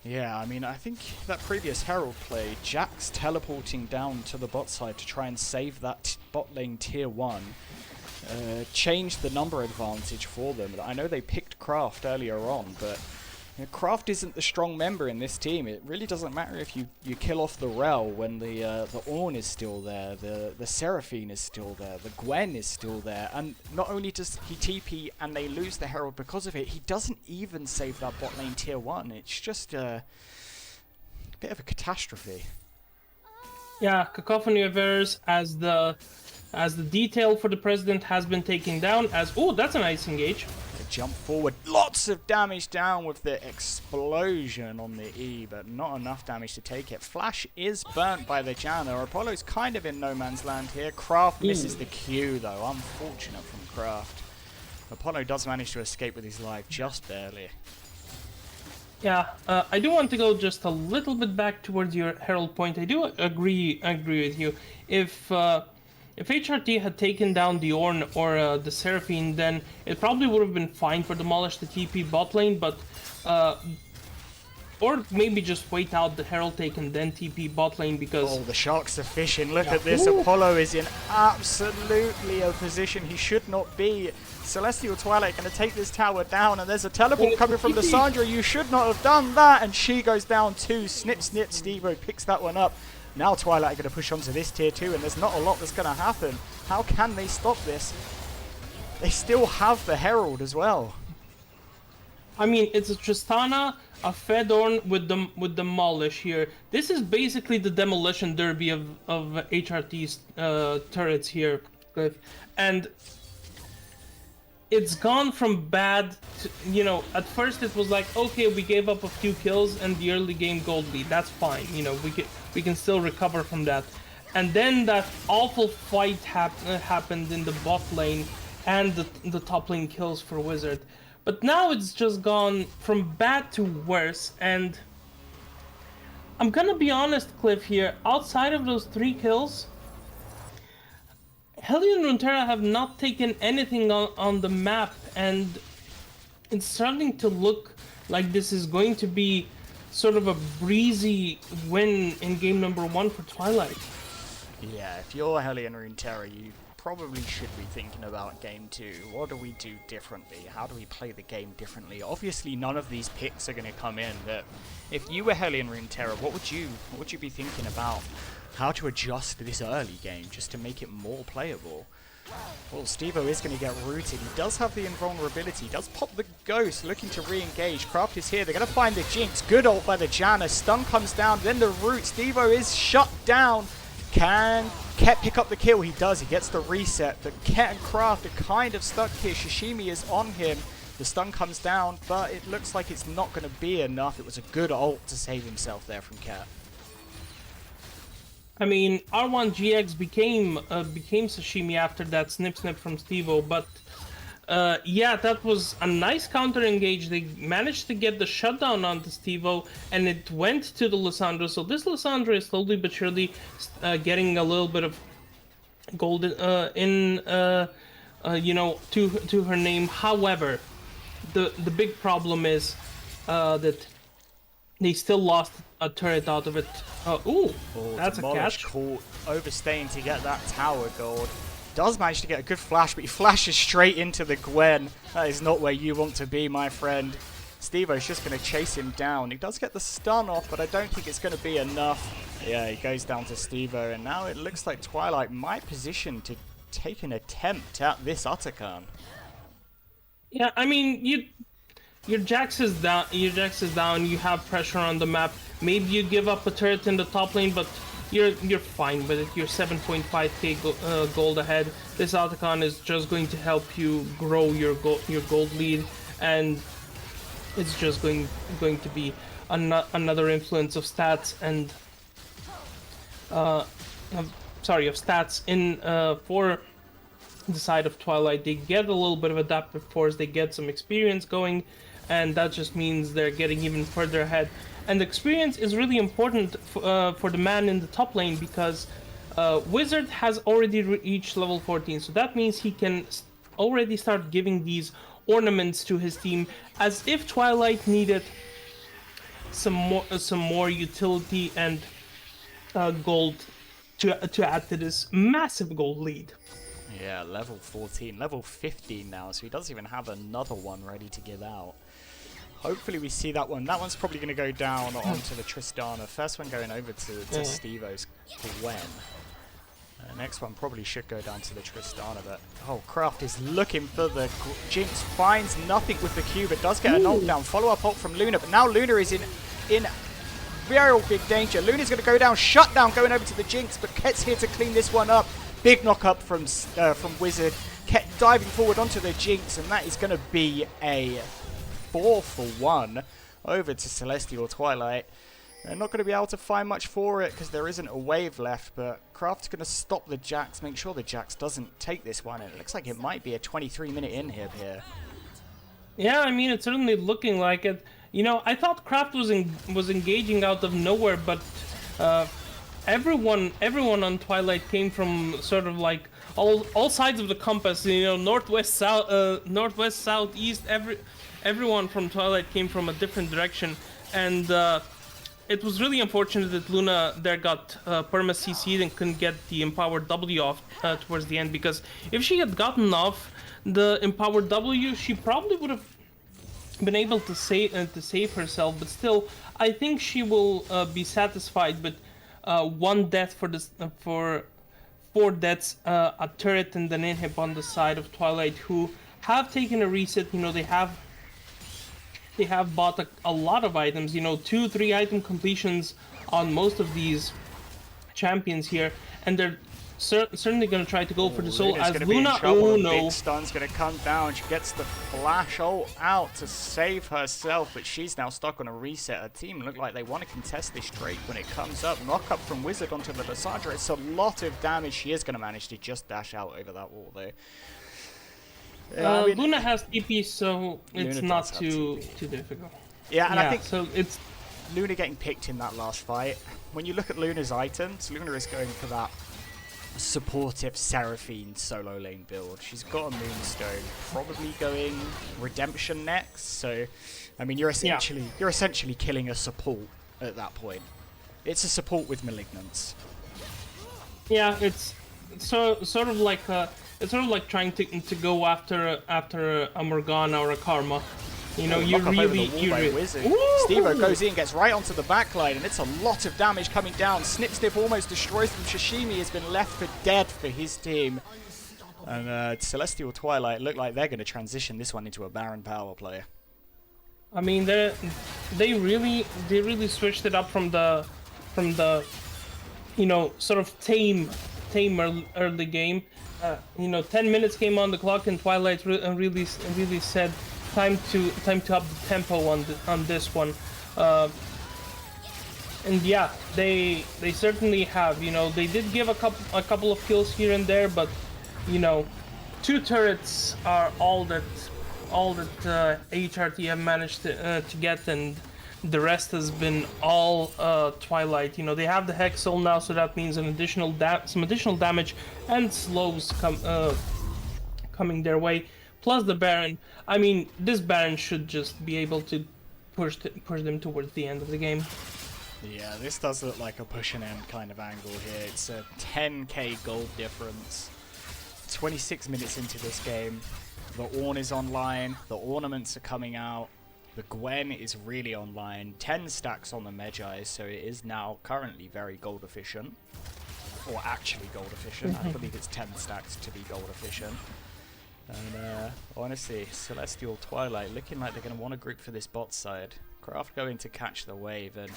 Yeah, I mean, I think that previous Herald play, Jax teleporting down to the bot side to try and save that bot lane tier 1, changed the number advantage for them. I know they picked Kraft earlier on, but you know, Kraft isn't the strong member in this team. It really doesn't matter if you kill off the Rel when the Ornn is still there, the Seraphine is still there, the Gwen is still there, and not only does he TP and they lose the Herald because of it, he doesn't even save that bot lane tier 1. It's just a bit of a catastrophe. Yeah, cacophony of errors as the detail for the president has been taken down. Oh, that's a nice engage. Jump forward, lots of damage down with the explosion on the E, but not enough damage to take it. Flash is burnt by the Janna. Apollo's kind of in no man's land here. Kraft misses the Q though, unfortunate from Kraft. Apollo does manage to escape with his life, just barely. Yeah, I do want to go just a little bit back towards your Herald point. I do agree with you. If HRT had taken down the Ornn or the Seraphine, then it probably would have been fine for Demolish the TP bot lane, but or maybe just wait out the Herald take and then TP bot lane, because... Oh, the Sharks are fishing. Look at this. Apollo is in absolutely a position he should not be. Celestial Twilight going to take this tower down, and there's a teleport coming from Lissandra. You should not have done that, and she goes down too. Snip, snip, Stevo picks that one up. Now Twilight are going to push onto this tier 2, and there's not a lot that's going to happen. How can they stop this? They still have the Herald as well. I mean, it's a Tristana, a Fedorn with Demolish here. This is basically the demolition derby of HRT's turrets here, Cliff. And it's gone from bad to, you know, at first it was like, okay, we gave up a few kills and the early game gold lead. That's fine, you know, we can still recover from that. And then that awful fight happened in the bot lane and the top lane kills for Wizard. But now it's just gone from bad to worse, and I'm gonna be honest, Cliff, here, outside of those 3 kills, Hellion and Runeterra have not taken anything on the map, and it's starting to look like this is going to be sort of a breezy win in game number 1 for Twilight. Yeah, if you're Hellion Runeterra, you probably should be thinking about game 2. What do we do differently? How do we play the game differently? Obviously, none of these picks are going to come in, but if you were Hellion Runeterra, what would you be thinking about? How to adjust this early game just to make it more playable? Well, Stevo is going to get rooted. He does have the invulnerability. He does pop the Ghost, looking to re-engage. Craft is here. They're going to find the Jinx. Good ult by the Janna. Stun comes down. Then the root. Stevo is shut down. Can Ket pick up the kill? He does. He gets the reset. But Ket and Craft are kind of stuck here. Shishimi is on him. The stun comes down, but it looks like it's not going to be enough. It was a good ult to save himself there from Ket. I mean, R1GX became Sashimi after that snip from Stevo, but yeah, that was a nice counter engage. They managed to get the shutdown onto Stevo, and it went to the Lissandra. So this Lissandra is slowly but surely getting a little bit of gold you know, to her name. However, the big problem is that they still lost a turret out of it. That's a catch. Caught overstaying to get that tower gold. Does manage to get a good flash, but he flashes straight into the Gwen. That is not where you want to be, my friend. Stevo's just going to chase him down. He does get the stun off, but I don't think it's going to be enough. Yeah, he goes down to Stevo, and now it looks like Twilight might position to take an attempt at this Uttercon. Yeah, I mean, your Jax is down. You have pressure on the map. Maybe you give up a turret in the top lane, but you're fine with it. You're 7.5k gold ahead. This Autocon is just going to help you grow your gold lead, and it's just going to be another influence of stats and of stats in for the side of Twilight. They get a little bit of adaptive force. They get some experience going, and that just means they're getting even further ahead. And the experience is really important for the man in the top lane, because Wizard has already reached level 14, so that means he can already start giving these ornaments to his team, as if Twilight needed some more utility and gold to add to this massive gold lead. Yeah, level 14, level 15 now, so he doesn't even have another one ready to give out. Hopefully we see that one. That one's probably going to go down onto the Tristana. First one going over to Stevo's Gwen. Next one probably should go down to the Tristana, but Craft is looking for the Jinx. Finds nothing with the Q, but does get a knockdown. Follow-up ult from Luna, but now Luna is in very big danger. Luna's going to go down. Shutdown going over to the Jinx, but Ket's here to clean this one up. Big knock up from Wizard. Ket diving forward onto the Jinx, and that is going to be a 4-for-1 over to Celestial Twilight. They're not going to be able to find much for it because there isn't a wave left, but Craft's going to stop the Jax, make sure the Jax doesn't take this one, and it looks like it might be a 23-minute inhib here. Yeah, I mean, it's certainly looking like it. You know, I thought Kraft was engaging out of nowhere, but everyone on Twilight came from sort of like all sides of the compass. You know, northwest, south, east. Everyone from Twilight came from a different direction, and it was really unfortunate that Luna there got perma CC'd and couldn't get the empowered W off towards the end, because if she had gotten off the empowered W, she probably would have been able to save herself. But still, I think she will be satisfied with one death for 4 deaths, a turret and an inhib on the side of Twilight, who have taken a reset. You know, they have bought a lot of items, you know, 2-3 item completions on most of these champions here, and they're certainly going to try to go for the soul as Luna. Oh no! Big Stun's going to come down. She gets the flash ult out to save herself, but she's now stuck on a reset. Her team look like they want to contest this Drake when it comes up. Knock up from Wizard onto the Lissandra. It's a lot of damage. She is going to manage to just dash out over that wall though. I mean, Luna has TP, so it's not too difficult. Yeah, and I think so. It's Luna getting picked in that last fight. When you look at Luna's items, Luna is going for that supportive Seraphine solo lane build. She's got a Moonstone, probably going Redemption next. So, I mean, you're essentially killing a support at that point. It's a support with Malignance. Yeah, it's sort of like trying to go after a Morgana or a Karma. You know, you really. Stevo goes in, gets right onto the backline, and it's a lot of damage coming down. Snip almost destroys them. Shishimi has been left for dead for his team. And Celestial Twilight look like they're going to transition this one into a Baron power play. I mean, they really switched it up from the you know, sort of tame early game. You know, 10 minutes came on the clock, and Twilight really said time to up the tempo on this one. And yeah, they certainly have. You know, they did give a couple of kills here and there, but you know, 2 turrets are all that HRT have managed to get, and the rest has been all Twilight. You know, they have the Hex Soul now, so that means some additional damage and slows coming their way. Plus the Baron. I mean, this Baron should just be able to push them towards the end of the game. Yeah, this does look like a push and end kind of angle here. It's a 10k gold difference. 26 minutes into this game. The Ornn is online. The ornaments are coming out. The Gwen is really online. 10 stacks on the Magi, so it is now currently very gold efficient. Or actually gold efficient. I believe it's 10 stacks to be gold efficient. And honestly, Celestial Twilight looking like they're going to want to group for this bot side. Craft going to catch the wave, and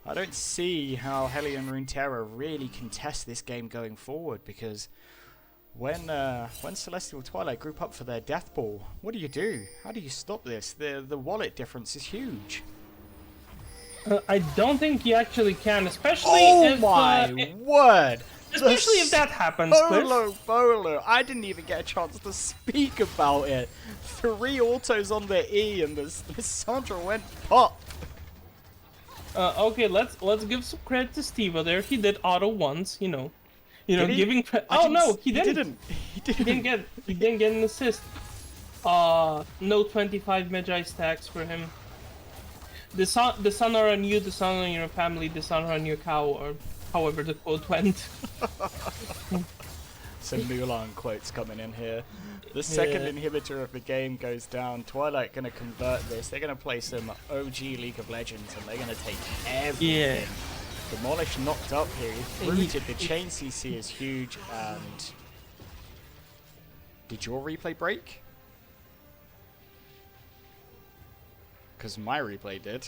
I don't see how Hellion Runeterra really contest this game going forward, because when Celestial Twilight group up for their death ball, what do you do? How do you stop this? The wallet difference is huge. I don't think you actually can, especially if... Oh my word! Especially if that happens, Bolo! I didn't even get a chance to speak about it. 3 autos on the E, and this Sandra went pop. Okay, let's give some credit to Stevo there. He did auto once, you know, giving credit. Oh no, he didn't. He didn't get an assist. No 25 Magi stacks for him. The sun are on you, the sun on your family, the sun are on your cow, or however the quote went. Some Mulan quotes coming in here. The second inhibitor of the game goes down. Twilight going to convert this. They're going to play some OG League of Legends, and they're going to take everything. Yeah. Demolish knocked up here. Rooted. The chain CC is huge. And did your replay break? Because my replay did.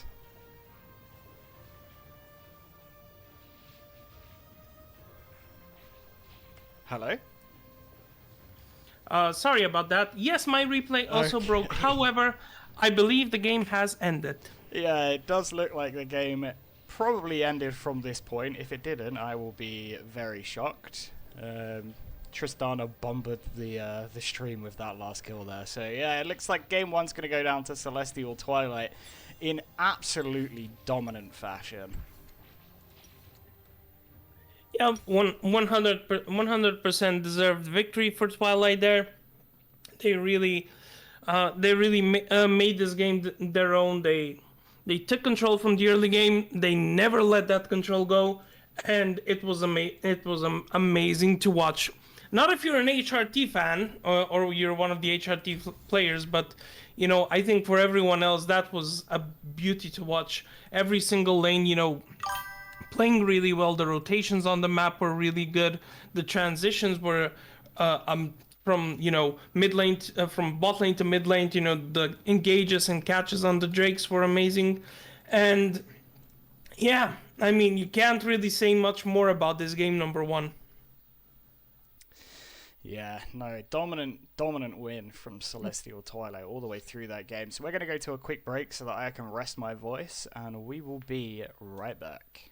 Hello? Sorry about that. Yes, my replay also broke. However, I believe the game has ended. Yeah, it does look like the game probably ended from this point. If it didn't, I will be very shocked. Tristana bombed the stream with that last kill there. So yeah, it looks like game one's going to go down to Celestial Twilight in absolutely dominant fashion. Yeah, 100% deserved victory for Twilight there. They really made this game their own. They took control from the early game. They never let that control go, and it was amazing to watch. Not if you're an HRT fan or you're one of the HRT players, but you know, I think for everyone else that was a beauty to watch. Every single lane, you know, playing really well. The rotations on the map were really good. The transitions were from, you know, mid lane from bot lane to mid lane. You know, the engages and catches on the Drakes were amazing, and yeah, I mean, you can't really say much more about this game number one. Yeah, no, dominant win from Celestial Twilight all the way through that game. So we're going to go to a quick break so that I can rest my voice, and we will be right back.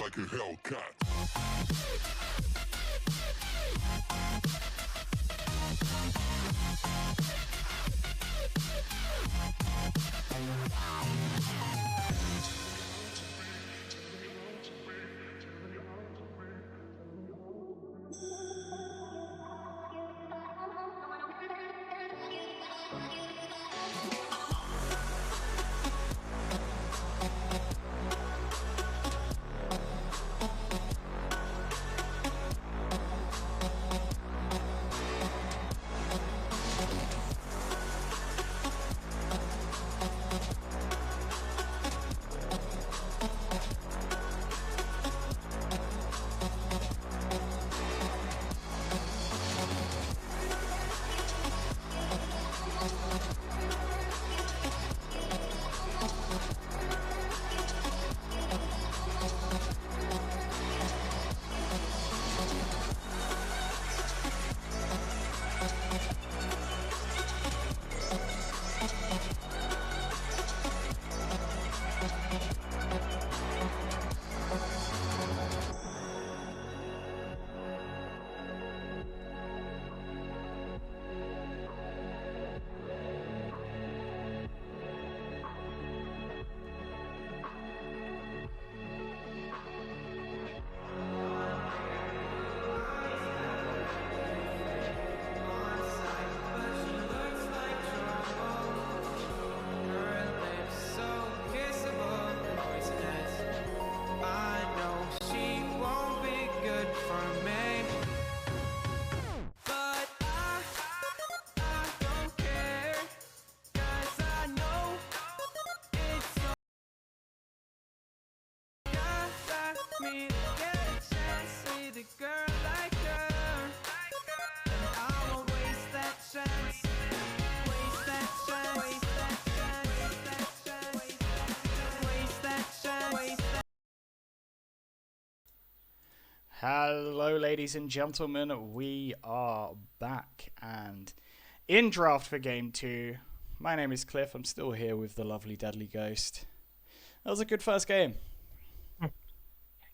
Like a Hellcat. me to get a chance with a girl like her. And I won't waste that chance. Waste that chance. Waste that chance. Waste that chance. Waste that chance. Waste that. Hello, ladies and gentlemen. We are back and in draft for game 2. My name is Cliff. I'm still here with the lovely Deadly Ghost. That was a good first game.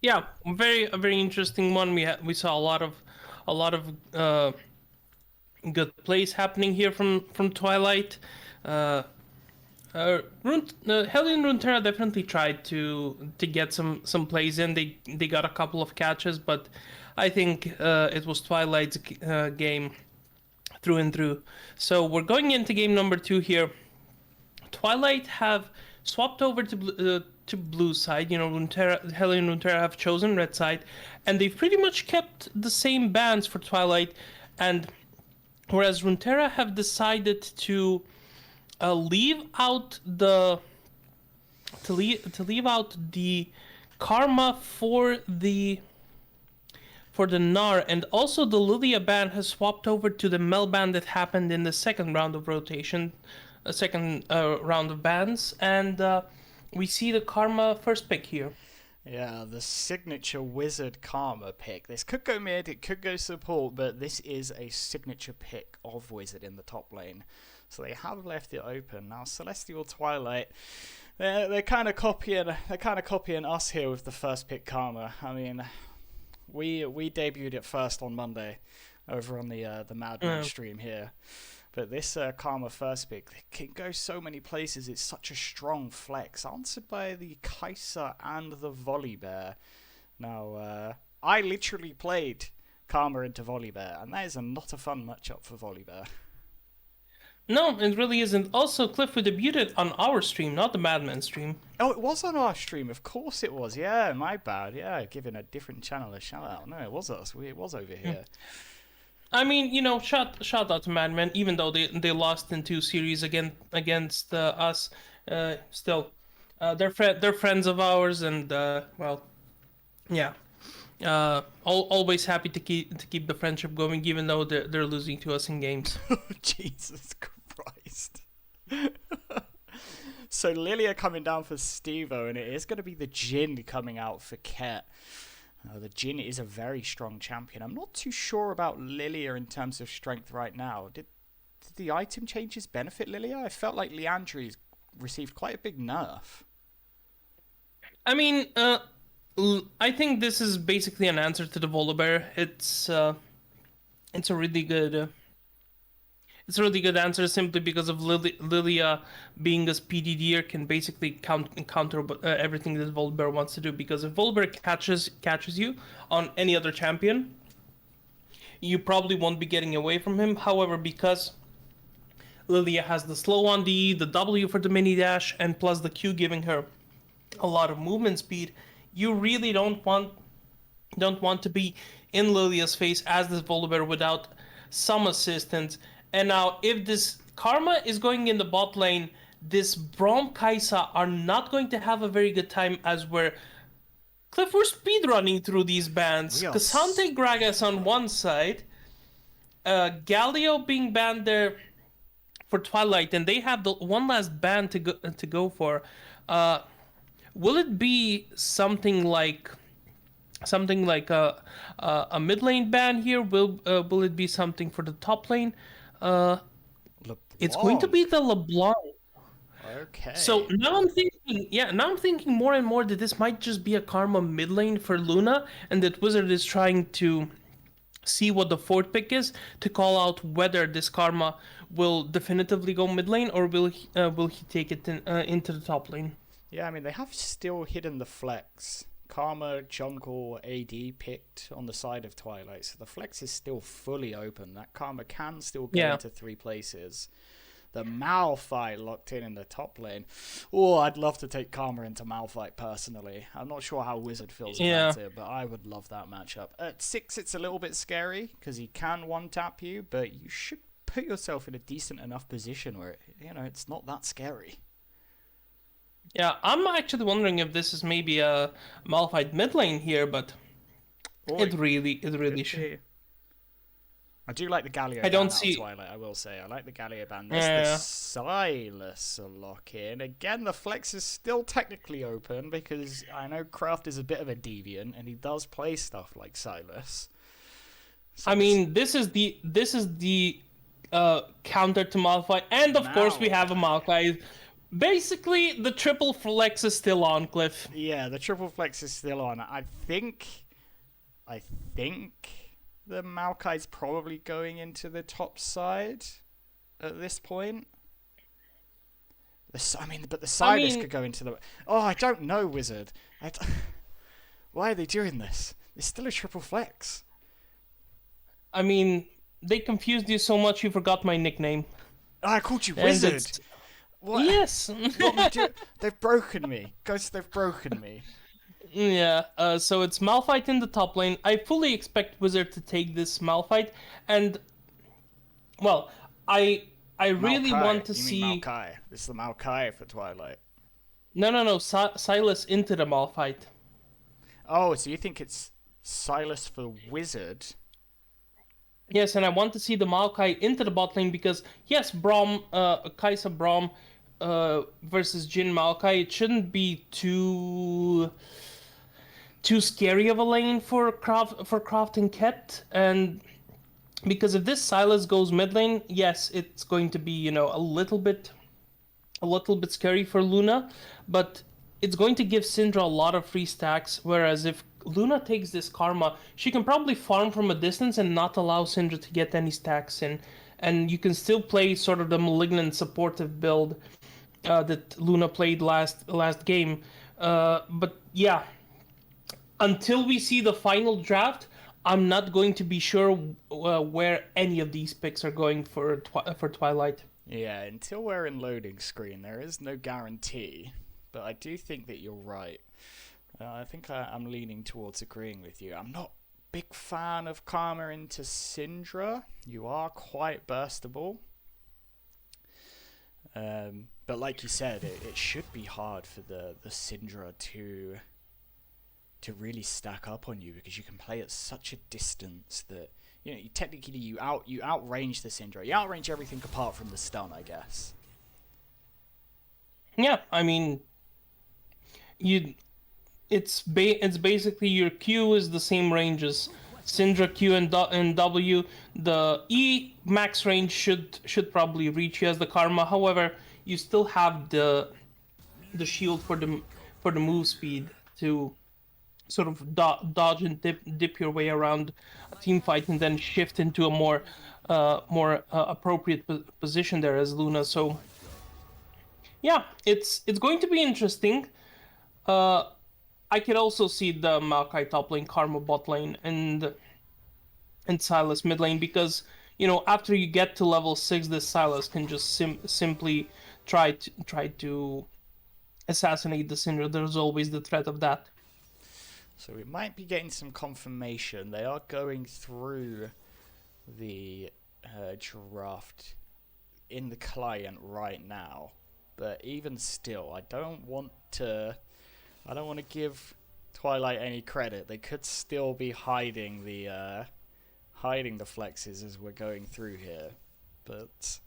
Yeah, a very interesting one. We saw a lot of good plays happening here from Twilight. Hellion Runeterra definitely tried to get some plays in. They got a couple of catches, but I think it was Twilight's game through and through. So we're going into game number 2 here. Twilight have swapped over to blue side. You know, Hellion and Runeterra have chosen red side, and they've pretty much kept the same bans for Twilight. And whereas Runeterra have decided to leave out the karma for the Gnar, and also the Lilia ban has swapped over to the Mel ban that happened in the second round of rotation, second round of bans, and we see the Karma first pick here. Yeah, the signature wizard Karma pick. This could go mid, it could go support, but this is a signature pick of wizard in the top lane. So they have left it open. Now Celestial Twilight, they're kind of copying us here with the first pick Karma. I mean, we debuted it first on Monday over on the Madman stream here. But this Karma first pick can go so many places. It's such a strong flex, answered by the Kaiser and the Volibear. Now, I literally played Karma into Volibear, and that is not a fun matchup for Volibear. No, it really isn't. Also, Cliff, we debuted on our stream, not the Madman stream. Oh, it was on our stream. Of course it was. Yeah, my bad. Yeah, giving a different channel a shout out. No, it was us. It was over here. I mean, you know, shout out to Madman, even though they lost in 2 series against us. Still, they're friends of ours, and well, yeah. Always happy to keep the friendship going, even though they're losing to us in games. Jesus Christ. So Lilia coming down for Stevo, and it is going to be the Jhin coming out for Ket. The Jhin is a very strong champion. I'm not too sure about Lilia in terms of strength right now. Did the item changes benefit Lilia? I felt like Liandry's received quite a big nerf. I mean, I think this is basically an answer to the Volibear. It's a really good. It's a really good answer simply because of Lilia being a speedy deer can basically counter everything that Volibear wants to do. Because if Volibear catches you on any other champion, you probably won't be getting away from him. However, because Lilia has the slow on D, the W for the mini dash, and plus the Q giving her a lot of movement speed, you really don't want to be in Lilia's face as this Volibear without some assistance. And now, if this Karma is going in the bot lane, this Braum Kai'Sa are not going to have a very good time, as we're speedrunning through these bans. Yes. Cassante Gragas on one side, Galio being banned there for Twilight, and they have the one last ban to go for. Will it be something like a mid lane ban here? Will it be something for the top lane? It's going to be the LeBlanc. Okay. So now I'm thinking more and more that this might just be a Karma mid lane for Luna, and that Wizard is trying to see what the fourth pick is to call out whether this Karma will definitively go mid lane or will he take it into the top lane. Yeah, I mean, they have still hidden the flex. Karma, jungle, AD picked on the side of Twilight, so the flex is still fully open. That Karma can still go into 3 places. The Malphite locked in the top lane. Oh, I'd love to take Karma into Malphite personally. I'm not sure how Wizard feels about it, but I would love that matchup. At 6, it's a little bit scary because he can one-tap you, but you should put yourself in a decent enough position where, it's not that scary. Yeah, I'm actually wondering if this is maybe a Malphite mid lane here, but it really should. I do like the Galio I don't ban see out of Twilight, I will say. I like the Galio ban. There's the Silas lock-in. Again, the flex is still technically open because I know Kraft is a bit of a deviant and he does play stuff like Silas. So I mean, this is the counter to Malphite, and of course we have a Maokai. Basically, the triple flex is still on, Cliff. Yeah, the triple flex is still on. I think the Maokai's probably going into the top side at this point. But the Silas could go into the... Oh, I don't know, Wizard. Why are they doing this? It's still a triple flex. I mean, they confused you so much you forgot my nickname. I called you Wizard. What? Yes. They've broken me. Ghost, they've broken me. Yeah, so it's Malphite in the top lane. I fully expect Wizard to take this Malphite, and, well, I really want to see... Maokai. This is the Maokai for Twilight. No, Silas into the Malphite. Oh, so you think it's Silas for Wizard? Yes, and I want to see the Maokai into the bot lane because, yes, Kai'Sa Braum versus Jhin Maokai, it shouldn't be too scary of a lane for Kraft and Ket, and because if this Silas goes mid lane, yes, it's going to be a little bit scary for Luna, but it's going to give Syndra a lot of free stacks. Whereas if Luna takes this Karma, she can probably farm from a distance and not allow Syndra to get any stacks in, and you can still play sort of the malignant supportive build that Luna played last game. But yeah, until we see the final draft, I'm not going to be sure where any of these picks are going for Twilight. Yeah, until we're in loading screen, there is no guarantee. But I do think that you're right. I think I'm leaning towards agreeing with you. I'm not a big fan of Karma into Syndra. You are quite burstable. But like you said, it should be hard for the Syndra to really stack up on you because you can play at such a distance that you outrange the Syndra. You outrange everything apart from the stun, I guess. Yeah, I mean, it's basically your Q is the same range as Syndra Q and W. The E max range should probably reach you as the Karma. However, you still have the shield for the move speed to sort of dodge and dip your way around a team fight and then shift into a more appropriate position there as Luna. So yeah, it's going to be interesting. I could also see the Maokai top lane, Karma bot lane, and Sylas mid lane, because after you get to level 6, this Sylas can just simply try to assassinate the Syndra. There's always the threat of that. So we might be getting some confirmation. They are going through the draft in the client right now, but even still, I don't want to give Twilight any credit. They could still be hiding the flexes as we're going through here, but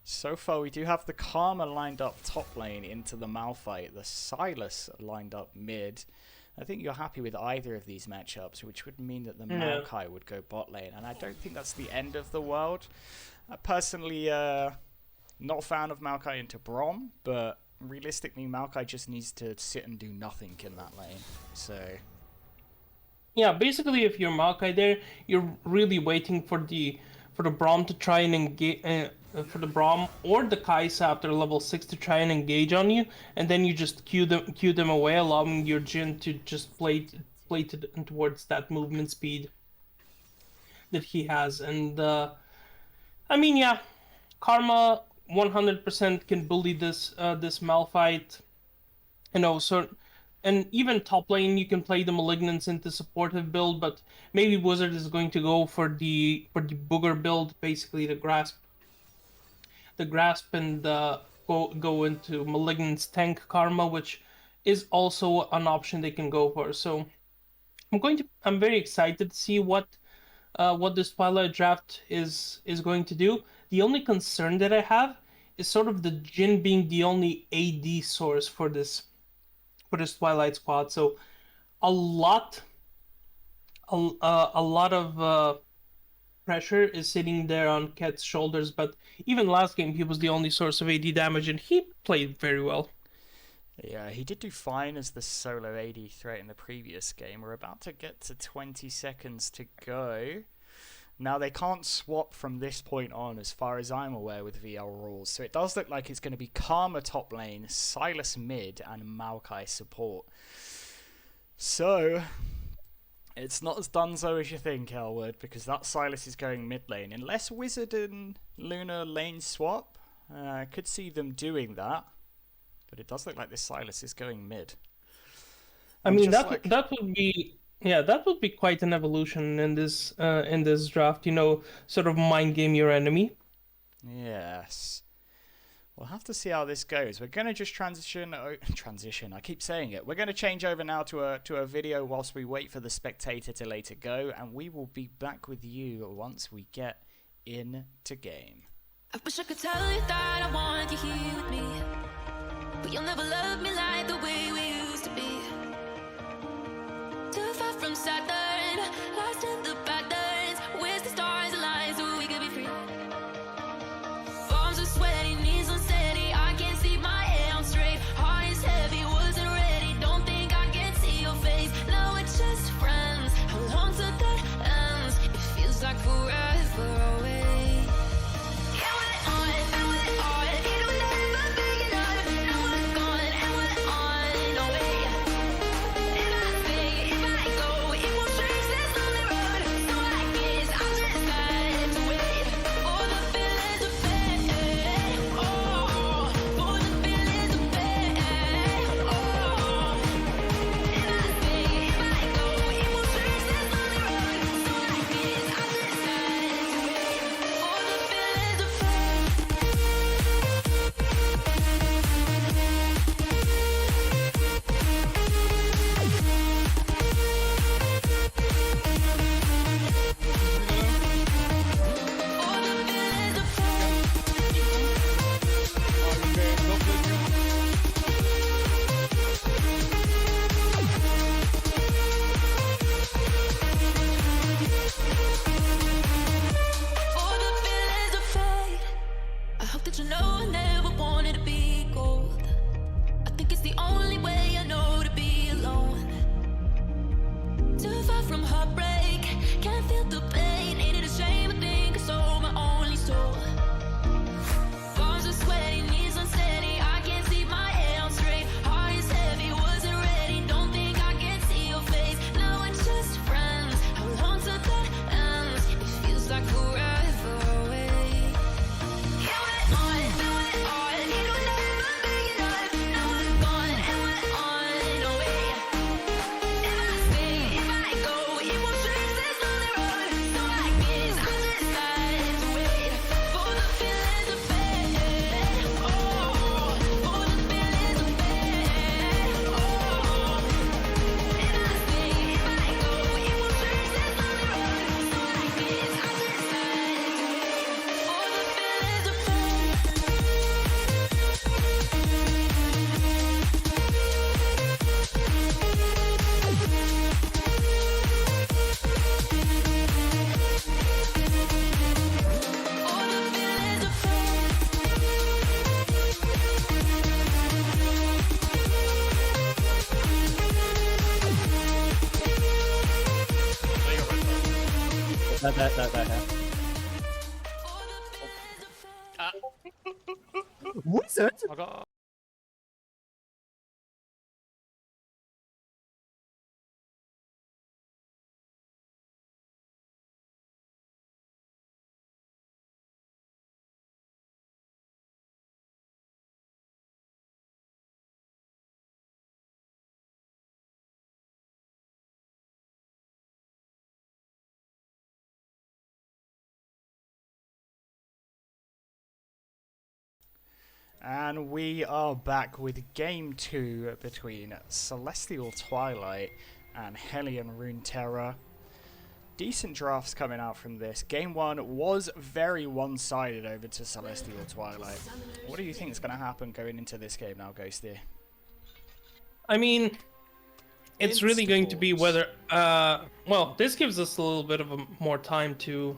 so far we do have the Karma lined up top lane into the Malphite, the Sylas lined up mid. I think you're happy with either of these matchups, which would mean that the Maokai would go bot lane, and I don't think that's the end of the world. Personally, not a fan of Maokai into Braum, but realistically, Maokai just needs to sit and do nothing in that lane. So yeah, basically, if you're Maokai there, you're really waiting for the Braum to try and engage, for the Braum or the Kai'Sa after level 6 to try and engage on you, and then you just queue them away, allowing your Jhin to just play towards that movement speed that he has. And I mean, yeah, Karma 100% can bully this Malphite. So, and even top lane, you can play the Malignants into supportive build, but maybe Wizard is going to go for the Booger build, basically the grasp, and go into Malignant's tank Karma, which is also an option they can go for. So I'm very excited to see what this Twilight draft is going to do. The only concern that I have is sort of the Jhin being the only AD source for this Twilight squad. So a lot of pressure is sitting there on Ket's shoulders, but even last game he was the only source of AD damage, and he played very well. yeah, he did do fine as the solo AD threat in the previous game. We're about to get to 20 seconds to go. Now, they can't swap from this point on, as far as I'm aware, with VL rules. So it does look like it's going to be Karma top lane, Sylas mid, and Maokai support. So it's not as donezo as you think, Elwood, because that Sylas is going mid lane. Unless Wizard and Luna lane swap, I could see them doing that. But it does look like this Sylas is going mid. I mean, that would be... Yeah, that would be quite an evolution in this draft, sort of mind game your enemy. Yes. We'll have to see how this goes. We're going to just transition, I keep saying it. We're going to change over now to a video whilst we wait for the spectator delay to go, and we will be back with you once we get into game. I wish I could tell you that I want you here with me, but you'll never love me like the way we used to be. Too far from Saturn, lost in the patterns. Where's the stars align so we could be free? Palms are sweaty, knees unsteady. I can't see my head on straight. Heart is heavy, wasn't ready. Don't think I can see your face. Now we're just friends. How long till that ends? It feels like forever away. This There. Wizard? I got. And we are back with Game 2 between Celestial Twilight and Hellion Runeterra. Decent drafts coming out from this. Game 1 was very one-sided over to Celestial Twilight. What do you think is going to happen going into this game now, Ghosty? I mean, it's really going to be whether... well, this gives us a little bit of more time to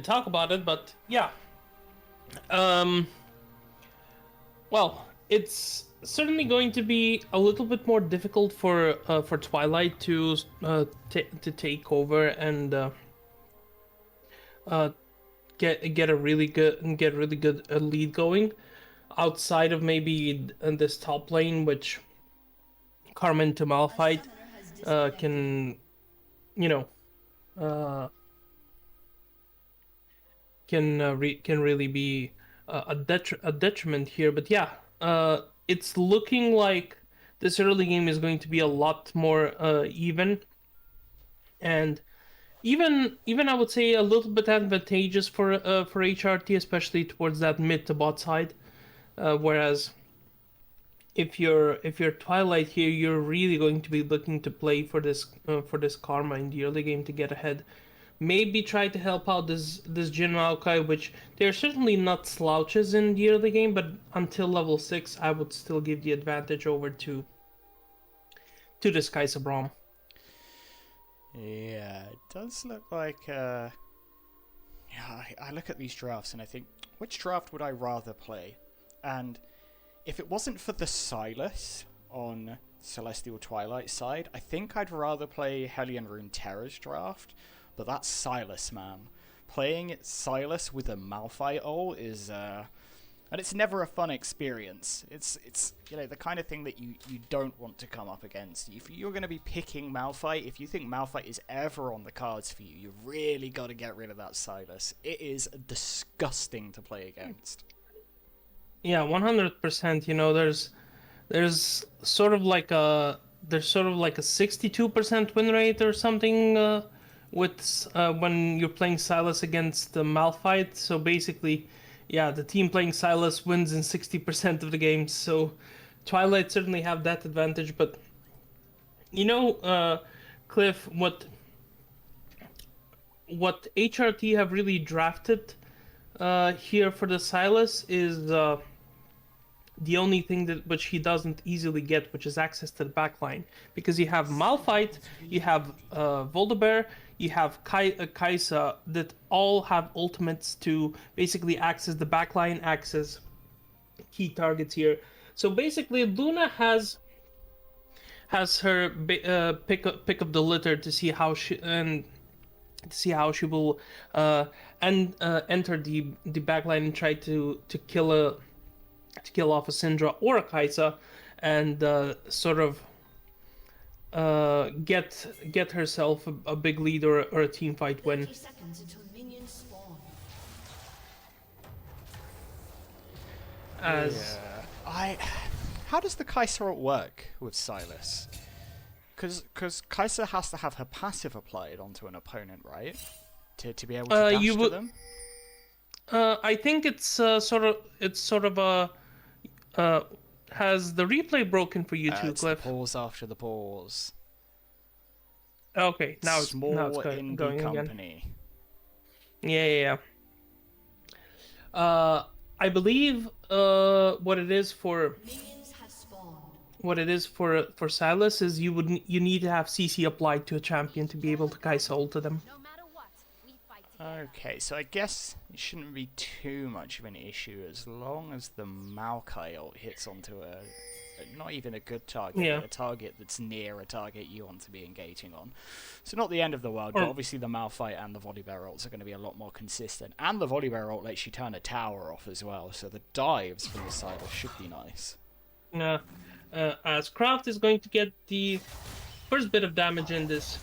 talk about it, but yeah. Well, it's certainly going to be a little bit more difficult for Twilight to take over and get a really good lead going, outside of maybe in this top lane, which Carmen to Malphite can, you know, can really be a detriment here. But yeah, it's looking like this early game is going to be a lot more even, and even I would say a little bit advantageous for HRT, especially towards that mid to bot side. Whereas if you're Twilight here, you're really going to be looking to play for this karma in the early game to get ahead. Maybe try to help out this Jin Maokai, which they're certainly not slouches in the early game, but until level 6, I would still give the advantage over to this Kai'Sa Braum. Yeah, it does look like... yeah, I look at these drafts and I think, which draft would I rather play? And if it wasn't for the Silas on Celestial Twilight side, I think I'd rather play Hellion Runeterra's draft. But that's Silas, man. Playing Silas with a Malphite ult is, and it's never a fun experience. It's you know, the kind of thing that you don't want to come up against. If you're going to be picking Malphite, if you think Malphite is ever on the cards for you, you've really got to get rid of that Silas. It is disgusting to play against. Yeah, 100%. You know, there's sort of like a 62% win rate or something. With when you're playing Silas against the Malphite. So basically, yeah, the team playing Silas wins in 60% of the games. So Twilight certainly have that advantage. But you know, Cliff, what HRT have really drafted here for the Silas is the only thing that which he doesn't easily get, which is access to the backline, because you have Malphite, you have Voldebear, you have Kai'Sa that all have ultimates to basically access the backline, access key targets here. So basically, Luna has her pick of the litter to see how she will enter the backline and try to kill off a Syndra or a Kai'Sa, and sort of get herself a big lead or a team fight win. How does the Kai'Sa ult work with Silas? Because Kai'Sa has to have her passive applied onto an opponent, right? To be able to dash to them. I think it's sort of a has the replay broken for you too, It's Cliff? the pause after the pause. Okay, now Small it's indie going company. Again. Yeah. I believe what it is for Silas is you need to have CC applied to a champion to be able to Kai'Sa ult to them. No matter what, we fight Okay, so I guess it shouldn't be too much of an issue as long as the Maokai ult hits onto not even a good target, Yeah. but a target that's near a target you want to be engaging on. So not the end of the world, Or- but obviously the Malphite and the Volibear ults are going to be a lot more consistent. And the Volibear ult lets you turn a tower off as well, so the dives from the side should be nice. As Kraft is going to get the first bit of damage in this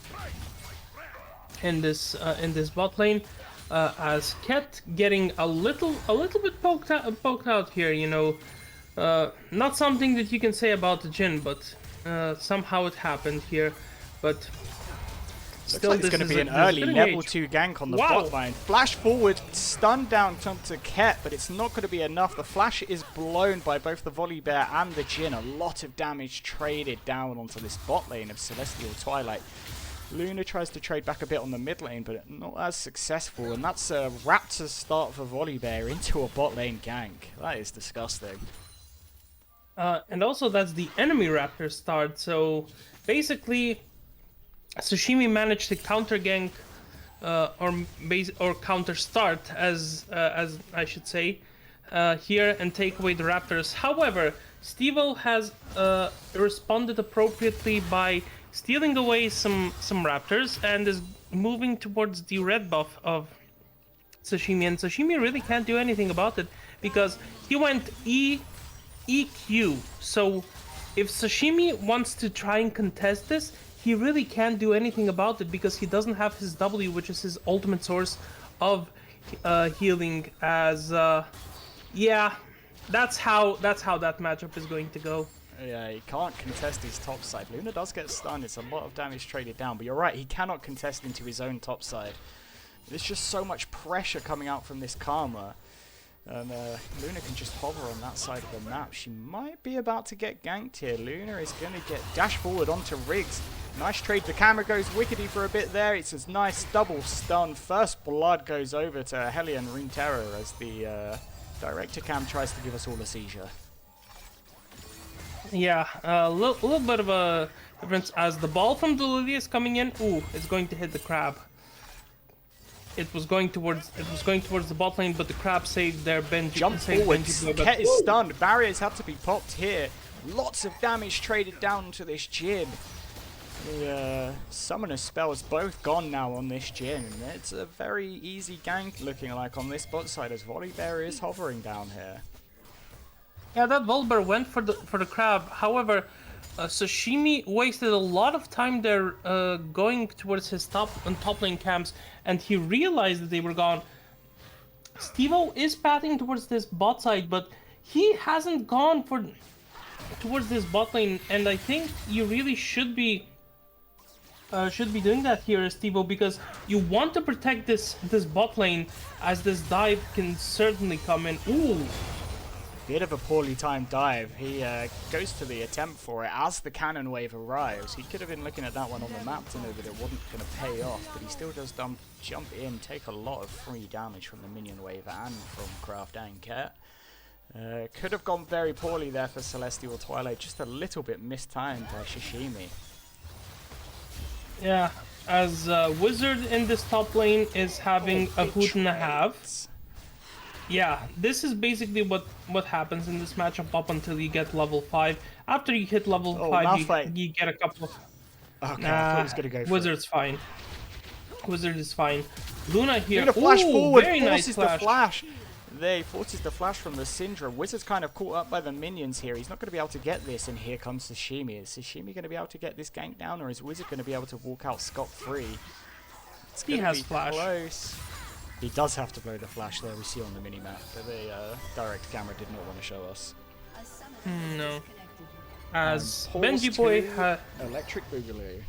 bot lane, as Ket getting a little bit poked out here, you know. Not something that you can say about the Jhin, but somehow it happened here. But Looks still, like it's this going to is be a- an this is early an level engage. 2 gank on the Wow. bot line. Flash forward, stun down onto Ket, but it's not going to be enough. The flash is blown by both the Volibear and the Jhin. A lot of damage traded down onto this bot lane of Celestial Twilight. Luna tries to trade back a bit on the mid lane, but not as successful. And that's a Raptor start for Volibear into a bot lane gank. That is disgusting. And also that's the enemy Raptor start, so basically Sashimi managed to counter gank or counter start as I should say here and take away the Raptors. However, Stevo has responded appropriately by stealing away some Raptors and is moving towards the red buff of Sashimi, and Sashimi really can't do anything about it because he went EQ. So if Sashimi wants to try and contest this, he really can't do anything about it because he doesn't have his W, which is his ultimate source of healing. As yeah, that's how that matchup is going to go. Yeah, he can't contest his top side. Luna does get stunned. It's a lot of damage traded down, but you're right, he cannot contest into his own top side. There's just so much pressure coming out from this Karma. And Luna can just hover on that side of the map. She might be about to get ganked here. Luna is going to get dash forward onto Riggs. Nice trade. The camera goes wickedy for a bit there. It's a nice double stun. First blood goes over to Hellion Runeterra as the director cam tries to give us all a seizure. Yeah, a little bit of a difference as the ball from the Lily is coming in. Ooh, it's going to hit the crab. It was going towards the bot lane, but the crab saved their Benji. Jump forward. Ket is stunned. Barriers have to be popped here. Lots of damage traded down to this Jhin. The summoner spells both gone now on this Jhin. It's a very easy gank looking like on this bot side as Volibear is hovering down here. Yeah, that Volber went for the crab. However, Sashimi wasted a lot of time there going towards his top lane camps, and he realized that they were gone. Stevo is pathing towards this bot side, but he hasn't gone towards this bot lane, and I think you really should be doing that here, Stevo, because you want to protect this bot lane as this dive can certainly come in. Ooh. Bit of a poorly timed dive. He goes to the attempt for it as the cannon wave arrives. He could have been looking at that one on the map to know that it wasn't going to pay off, but he still does jump in, take a lot of free damage from the minion wave and from Kraft and Ket. Could have gone very poorly there for Celestial Twilight, just a little bit mistimed by Sashimi. Yeah, as Wizard in this top lane is having a hoot and a half. Yeah, this is basically what happens in this matchup up until you get level 5. After you hit level 5, you get a couple of... Okay, I thought he was going to go for Wizard's fine. Wizard is fine. Luna here. Luna flash forward, very forces nice the flash. flash. There, he forces the flash from the Syndra. Wizard's kind of caught up by the minions here. He's not going to be able to get this, and here comes Sashimi. Is Sashimi going to be able to get this gank down, or is Wizard going to be able to walk out scot-free? He has flash. Close. He does have to blow the flash there, we see on the minimap, but the direct camera did not want to show us. No. As Pause Benji Boy to Electric Boogaloo.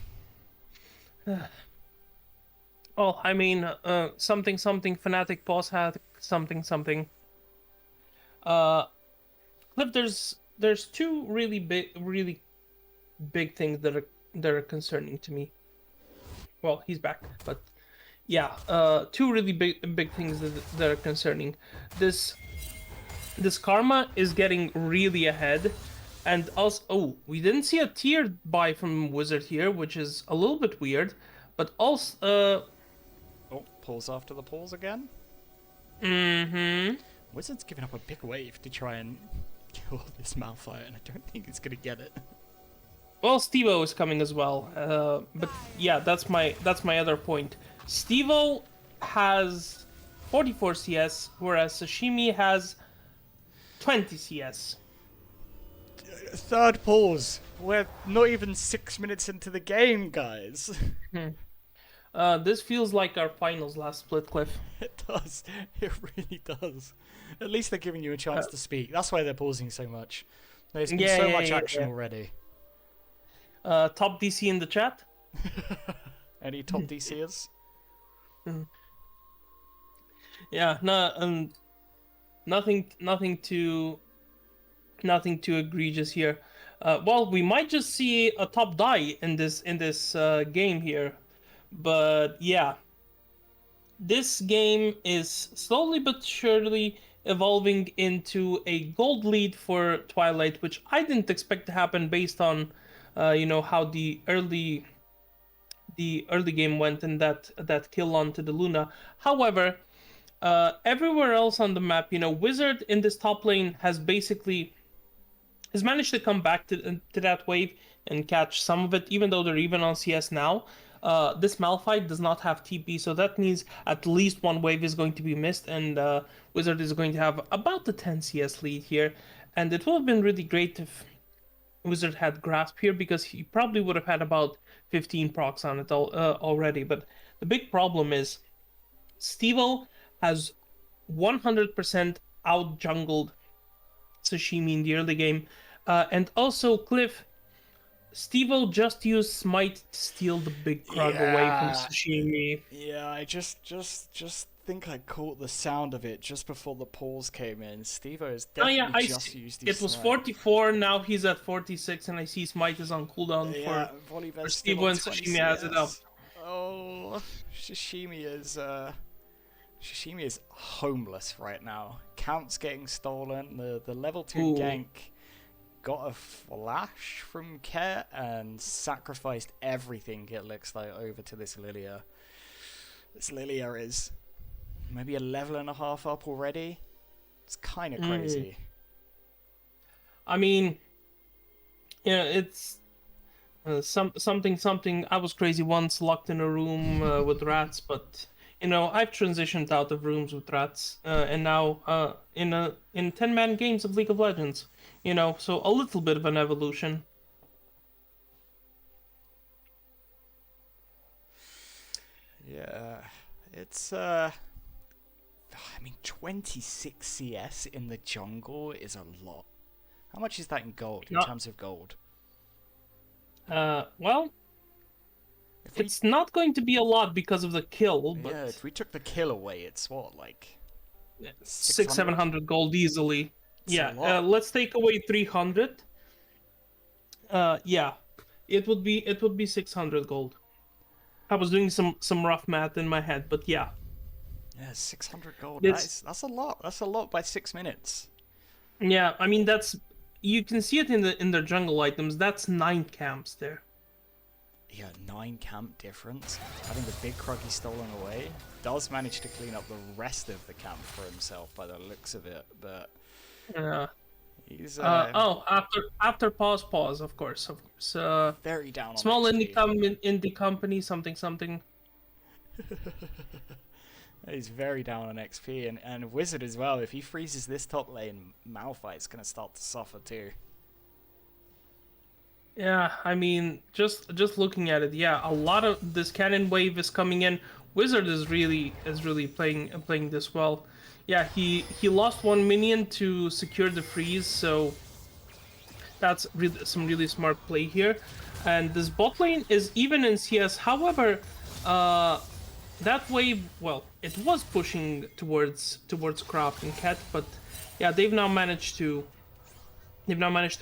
Oh, I mean, something Fnatic boss had something. Cliff, there's two really big things that are concerning to me. Well, he's back, but yeah, two really big things that are concerning. This Karma is getting really ahead, and also we didn't see a tier buy from Wizard here, which is a little bit weird, but also Pulls after the pulls again. Mm-hmm. Wizard's giving up a big wave to try and kill this Malphite, and I don't think he's gonna get it. Well, Steve-O is coming as well. But yeah, that's my other point. Steve-O has 44 CS, whereas Sashimi has 20 CS. Third pause. We're not even 6 minutes into the game, guys. This feels like our finals last split, Cliff. It does. It really does. At least they're giving you a chance to speak. That's why they're pausing so much. There's been so much action already. Top DC in the chat. Any top DCers? Yeah, no, nothing too egregious here. Well, we might just see a top die in this game here, but yeah, this game is slowly but surely evolving into a gold lead for Twilight, which I didn't expect to happen based on, how the early game went and that kill onto the Luna. However, everywhere else on the map, Wizard in this top lane has managed to come back to that wave and catch some of it, even though they're even on CS now. This Malphite does not have TP, so that means at least one wave is going to be missed, and Wizard is going to have about the 10 CS lead here. And it would have been really great if Wizard had Grasp here, because he probably would have had about 15 procs on it already. But the big problem is Steve-O has 100% out-jungled Sashimi in the early game. And also, Cliff, Steve-O just used Smite to steal the big Krug away from Sashimi. Yeah, I just think I caught the sound of it just before the pause came in. Steve-O has definitely just used his It was Smite. 44, now he's at 46, and I see Smite is on cooldown for Steve-O, and Sashimi has it up. Oh, Sashimi is homeless right now. Count's getting stolen. The level 2 gank got a flash from Ket and sacrificed everything, it looks like, over to this Lilia. This Lilia is maybe a level and a half up already. It's kind of crazy. I mean, it's something. I was crazy once, locked in a room with rats, but I've transitioned out of rooms with rats, and now in 10-man games of League of Legends. So a little bit of an evolution. Yeah, it's 26 CS in the jungle is a lot. How much is that in gold, in terms of gold? Well, it's not going to be a lot because of the kill, but yeah, if we took the kill away, it's what, like 600-700 gold easily. Yeah, let's take away 300. Yeah, it would be 600 gold. I was doing some rough math in my head, but yeah. Yeah, 600 gold. That's a lot. That's a lot by 6 minutes. Yeah, I mean you can see it in their jungle items. That's 9 camps there. Yeah, 9 camp difference. Having the big Kruggy stolen away does manage to clean up the rest of the camp for himself by the looks of it, but he's after pause, of course. very down on small XP. indie company, something. He's very down on XP, and Wizard as well. If he freezes this top lane, Malphite's gonna start to suffer too. Yeah, I mean, just looking at it, yeah, a lot of this cannon wave is coming in. Wizard is really playing this well. Yeah, he lost 1 minion to secure the freeze, so that's some really smart play here. And this bot lane is even in CS. However, that wave, well, it was pushing towards Craft and Ket, but yeah, they've now managed to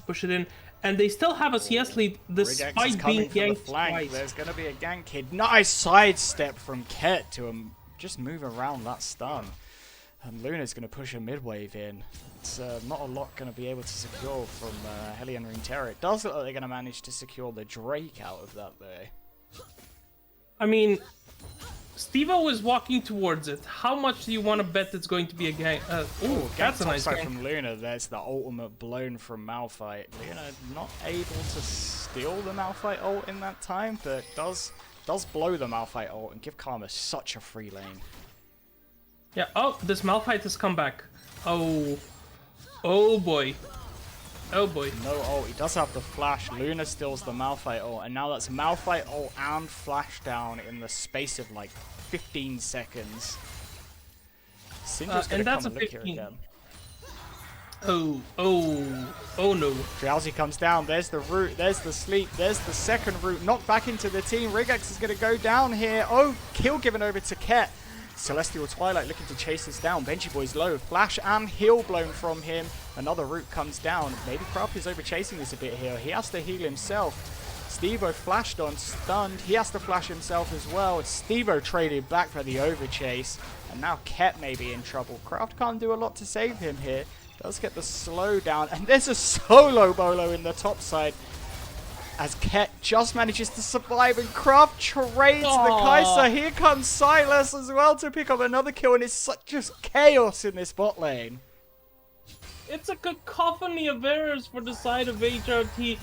push it in, and they still have a CS lead despite being ganked twice. There's gonna be a gank hit. Nice sidestep from Ket to just move around that stun. And Luna's going to push a mid-wave in. It's not a lot going to be able to secure from Hellion Runeterra. It does look like they're going to manage to secure the Drake out of that, though. I mean, Steve-O is walking towards it. How much do you want to bet it's going to be a gang? Ooh, that's a nice Topside gang. from Luna. There's the ultimate blown from Malphite. Luna not able to steal the Malphite ult in that time, but does blow the Malphite ult and give Karma such a free lane. Yeah. Oh, this Malphite has come back. Oh. Oh boy. Oh boy. No ult. He does have the flash. Luna steals the Malphite ult, and now that's Malphite ult and flash down in the space of like 15 seconds. Syndra's gonna and that's come and a lick here 15. again. Oh no. Drowsy comes down. There's the root. There's the sleep. There's the second root. Knocked back into the team. Rigex is going to go down here. Oh, kill given over to Ket. Celestial Twilight looking to chase this down. Benji Boy's low. Flash and heal blown from him. Another root comes down. Maybe Craft is over chasing this a bit here. He has to heal himself. Steve-O flashed on, stunned. He has to flash himself as well. Steve-O traded back for the overchase. And now Ket may be in trouble. Craft can't do a lot to save him here. Does get the slow down. And there's a solo bolo in the top side. As Ket just manages to survive and Craft trades the Kai'Sa. Here comes Silas as well to pick up another kill. And it's such just chaos in this bot lane. It's a cacophony of errors for the side of HRT.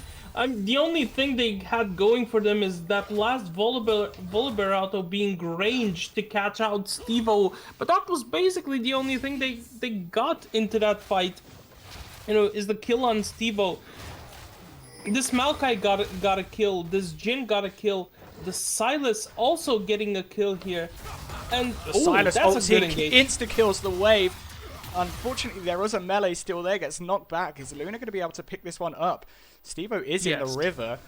The only thing they had going for them is that last Volibear auto being ranged to catch out Steve-O, but that was basically the only thing they got into that fight. You know, is the kill on Steve-O. This Maokai got a kill. This Jhin got a kill. The Silas also getting a kill here, and Silas that's a good engage. insta kills the wave. Unfortunately, there was a melee still there. Gets knocked back. Is Luna going to be able to pick this one up? Steve-O is in the river,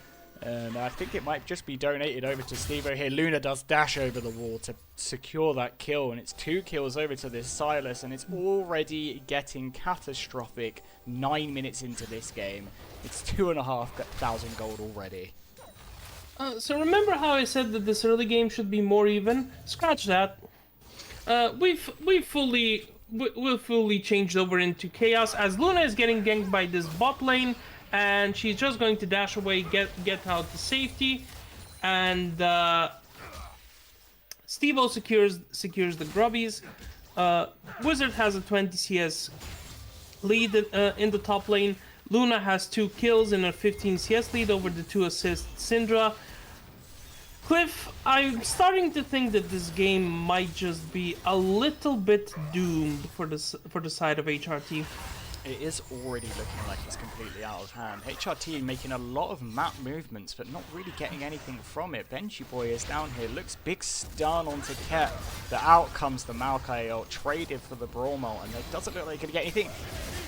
and I think it might just be donated over to Steve-O here. Luna does dash over the wall to secure that kill, and it's 2 kills over to this Silas, and it's already getting catastrophic 9 minutes into this game. It's 2,500 gold already. So remember how I said that this early game should be more even? Scratch that. We've fully changed over into chaos as Luna is getting ganked by this bot lane, and she's just going to dash away, get out to safety, and Steve-O secures the grubbies. Wizard has a 20 CS lead in the top lane. Luna has 2 kills and a 15 CS lead over the 2 assists Syndra. Cliff, I'm starting to think that this game might just be a little bit doomed for the side of HRT. It is already looking like it's completely out of hand. HRT making a lot of map movements, but not really getting anything from it. Benji Boy is down here, looks big stun onto Ket. The out comes the Maokai ult, traded for the Brawl ult, and it doesn't look like he's going to get anything.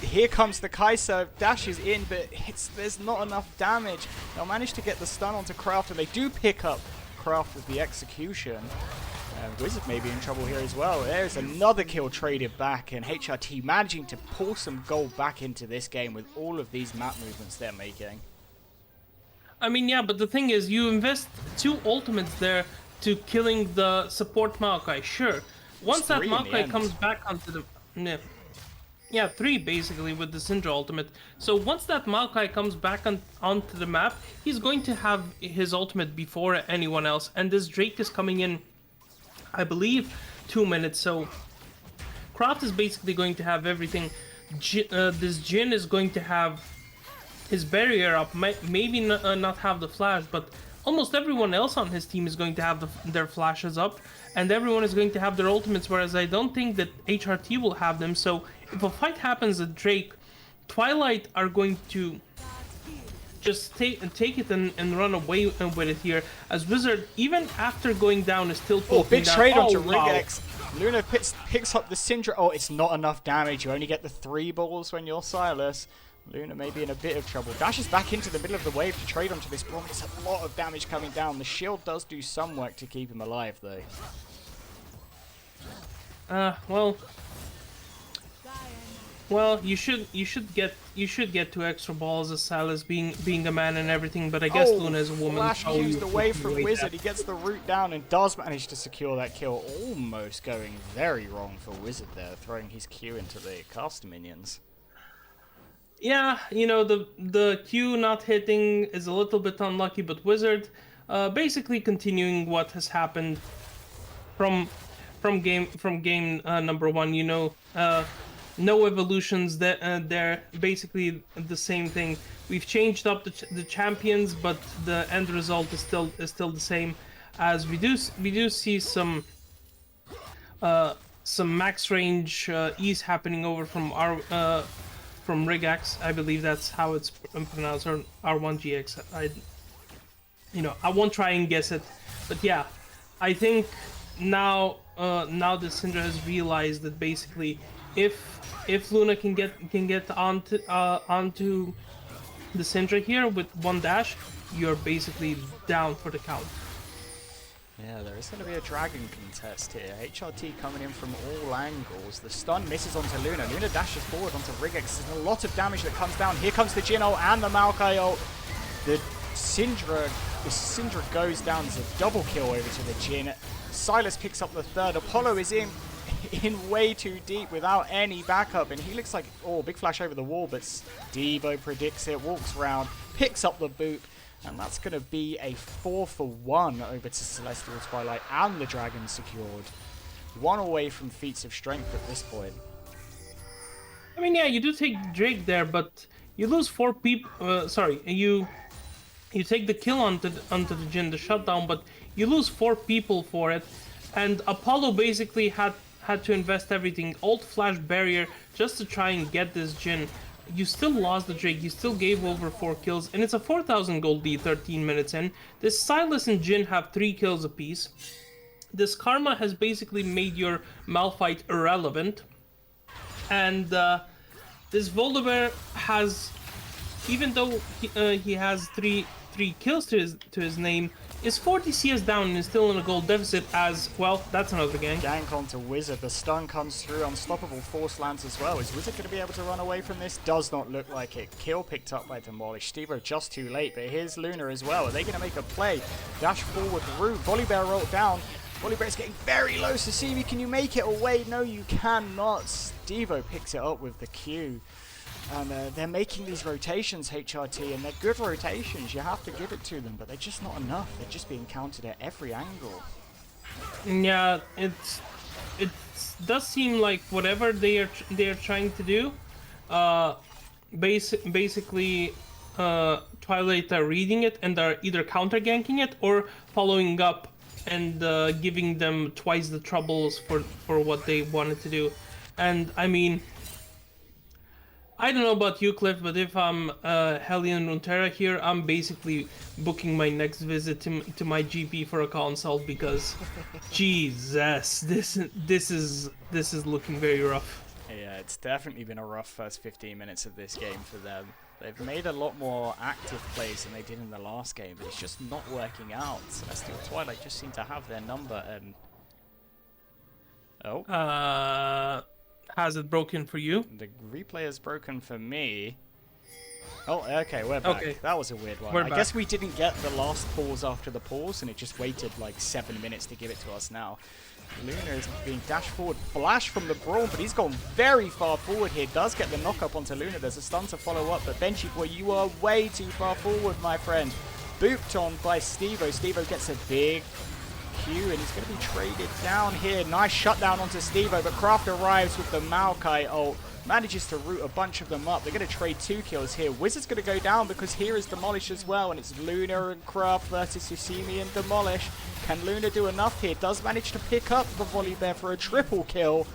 Here comes the Kai'Sa, dashes in, but there's not enough damage. They'll manage to get the stun onto Craft, and they do pick up Craft with the execution. Wizard may be in trouble here as well. There's another kill traded back, and HRT managing to pull some gold back into this game with all of these map movements they're making. I mean, yeah, but the thing is, you invest 2 ultimates there to killing the support Maokai, sure. Once that Maokai comes back onto the... Yeah, 3 basically with the Syndra ultimate. So once that Maokai comes back onto the map, he's going to have his ultimate before anyone else, and this Drake is coming in, I believe, 2 minutes, so Craft is basically going to have everything. This Jhin is going to have his barrier up, maybe not have the flash, but almost everyone else on his team is going to have their flashes up, and everyone is going to have their ultimates, whereas I don't think that HRT will have them. So if a fight happens at Drake, Twilight are going to just take it and run away with it here, as Wizard, even after going down, is still poking big down. trade onto wow. Rigex. Luna picks up the Syndra. Oh, it's not enough damage. You only get the 3 balls when you're Silas. Luna may be in a bit of trouble. Dashes back into the middle of the wave to trade onto this Braum. It's a lot of damage coming down. The shield does do some work to keep him alive, though. Well, you should get 2 extra balls as Silas being a man and everything, but I guess Luna is a woman. Flash so used you away from wait Wizard. that. He gets the root down and does manage to secure that kill. Almost going very wrong for Wizard there, throwing his Q into the caster minions. Yeah, you know, the Q not hitting is a little bit unlucky, but Wizard basically continuing what has happened from game number one. You know, no evolutions. That they're basically the same thing. We've changed up the champions, but the end result is still the same. As we do see some max range ease happening over from from Rigax. I believe that's how it's pronounced, or R1GX. I won't try and guess it, but yeah, I think now the Syndra has realized that basically if Luna can get onto the Syndra here with one dash, you're basically down for the count. Yeah, there is going to be a dragon contest here. HRT coming in from all angles. The stun misses onto Luna. Luna dashes forward onto Rigex. There's a lot of damage that comes down. Here comes the Jhin ult and the Maokai ult. The Syndra goes down as a double kill over to the Jhin. Silas picks up the third. Apollo is in way too deep without any backup, and he looks like, oh, big flash over the wall, but Devo predicts it, walks around, picks up the boot, and that's going to be a 4-for-1 over to Celestial Twilight, and the dragon secured. One away from feats of strength at this point. I mean, yeah, you do take Drake there, but you lose 4 people. You take the kill onto the Jhin, the shutdown, but you lose 4 people for it. And Apollo basically had to invest everything, ult flash barrier, just to try and get this Jhin. You still lost the Drake, you still gave over 4 kills, and it's a 4,000 gold lead 13 minutes in. This Silas and Jhin have 3 kills apiece. This Karma has basically made your Malphite irrelevant. And this Volibear has, even though he has 3 kills to his name, is 40 CS down and is still in a gold deficit as, well, that's another gank. Gank onto Wizard. The stun comes through. Unstoppable force lands as well. Is Wizard going to be able to run away from this? Does not look like it. Kill picked up by Demolish. Stevo just too late, but here's Luna as well. Are they going to make a play? Dash forward route. Volibear rolled down. Volibear's getting very low. Sasimi, can you make it away? No, you cannot. Stevo picks it up with the Q. And they're making these rotations, HRT, and they're good rotations. You have to give it to them, but they're just not enough. They're just being countered at every angle. Yeah, it does seem like whatever they are trying to do, basically Twilight are reading it and are either counter ganking it or following up and giving them twice the troubles for what they wanted to do. And I mean, I don't know about you, Cliff, but if I'm Hellion Runeterra here, I'm basically booking my next visit to my GP for a consult, because Jesus, this is looking very rough. Yeah, it's definitely been a rough first 15 minutes of this game for them. They've made a lot more active plays than they did in the last game, but it's just not working out. Celestial Twilight just seem to have their number, and Has it broken for you? the replay is broken for me. Oh, okay, we're back. Okay. That was a weird one. I guess we didn't get the last pause after the pause, and it just waited like 7 minutes to give it to us now. Luna is being dashed forward. Flash from the Brawl, but he's gone very far forward here. Does get the knock up onto Luna. There's a stun to follow up, but Benchy Boy, you are way too far forward, my friend. Booped on by Stevo. Stevo gets a big Q, and he's going to be traded down here. Nice shutdown onto Stevo, but Kraft arrives with the Maokai ult. Manages to root a bunch of them up. They're going to trade 2 kills here. Wizard's going to go down because here is Demolish as well, and it's Luna and Kraft versus Susimi and Demolish. Can Luna do enough here? Does manage to pick up the Volibear for a triple kill.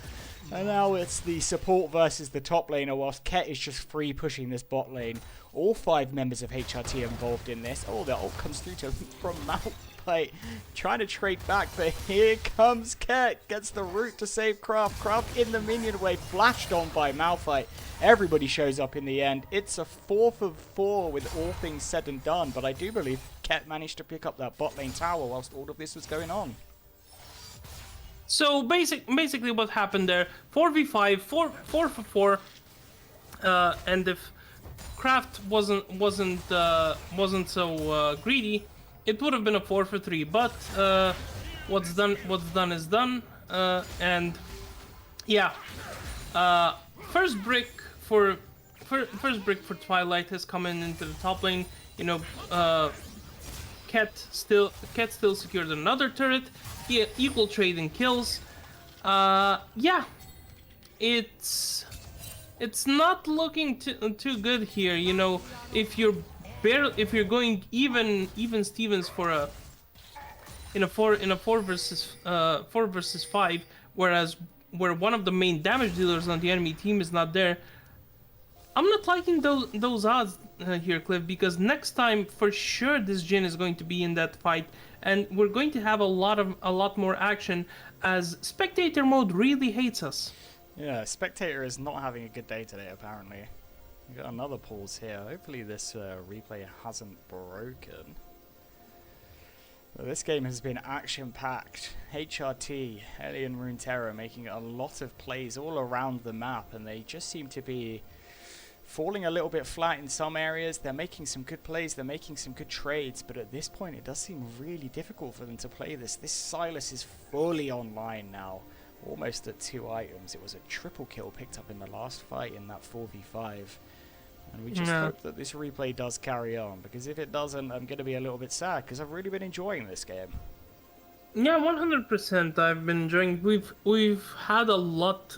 And now it's the support versus the top laner, whilst Ket is just free pushing this bot lane. All 5 members of HRT involved in this. Oh, the ult comes through from Malphite, trying to trade back, but here comes Ket. Gets the root to save Kraft. Kraft in the minion wave, flashed on by Malphite. Everybody shows up in the end. It's a 4-for-4 with all things said and done, but I do believe Ket managed to pick up that bot lane tower whilst all of this was going on. So basically what happened there, 4v5, 4-for-4, and if Kraft wasn't so greedy, it would have been a 4-for-3. But what's done is done, and yeah, first brick for Twilight has come into the top lane. You know, Cat still secured another turret. Equal trading kills. Yeah, it's not looking too good here. You know, if you're going even Stevens for a in a 4 versus 5, where one of the main damage dealers on the enemy team is not there. I'm not liking those odds here, Cliff, because next time for sure this Jhin is going to be in that fight, and we're going to have a lot more action, as spectator mode really hates us. Yeah, Spectator is not having a good day today, apparently. We got another pause here. Hopefully this replay hasn't broken. Well, this game has been action-packed. HRT, Hellion, Runeterra making a lot of plays all around the map, and they just seem to be falling a little bit flat in some areas. They're making some good plays, they're making some good trades, but at this point it does seem really difficult for them to play this. This Silas is fully online now, almost at 2 items. It was a triple kill picked up in the last fight in that 4v5. And we just hope that this replay does carry on, because if it doesn't, I'm going to be a little bit sad, because I've really been enjoying this game. Yeah, 100%. I've been enjoying. We've had a lot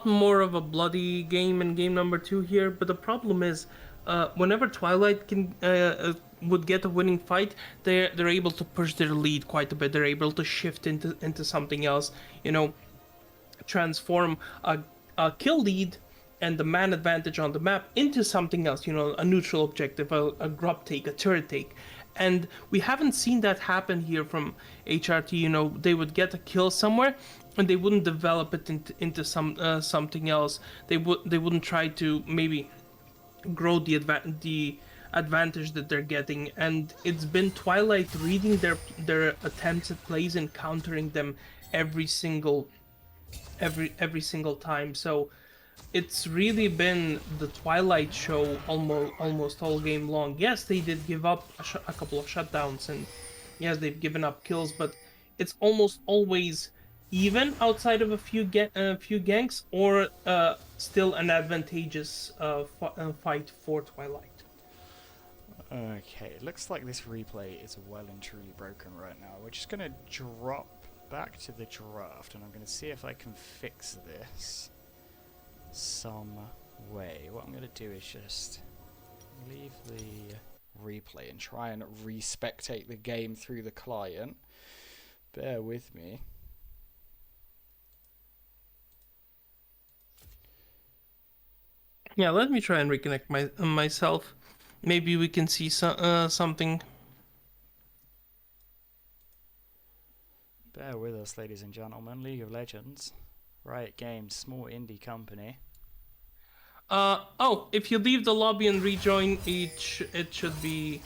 more of a bloody game in game number 2 here, but the problem is, whenever Twilight would get a winning fight, they're able to push their lead quite a bit. They're able to shift into something else. You know, transform a kill lead and the man advantage on the map into something else. You know, a neutral objective, a grub take, a turret take. And we haven't seen that happen here from HRT. You know, they would get a kill somewhere, and they wouldn't develop it into something else. They wouldn't try to maybe grow the advantage that they're getting. And it's been Twilight reading their attempts at plays and countering them every single time. So it's really been the Twilight show almost all game long. Yes, they did give up a couple of shutdowns, and yes, they've given up kills, but it's almost always even outside of a few ganks, or still an advantageous fight for Twilight. Okay, it looks like this replay is well and truly broken right now. We're just going to drop back to the draft, and I'm going to see if I can fix this some way. What I'm going to do is just leave the replay and try and re-spectate the game through the client. Bear with me. Yeah, let me try and reconnect myself. Maybe we can see something. Bear with us, ladies and gentlemen. League of Legends, Riot Games, small indie company. Oh, if you leave the lobby and rejoin, it should be.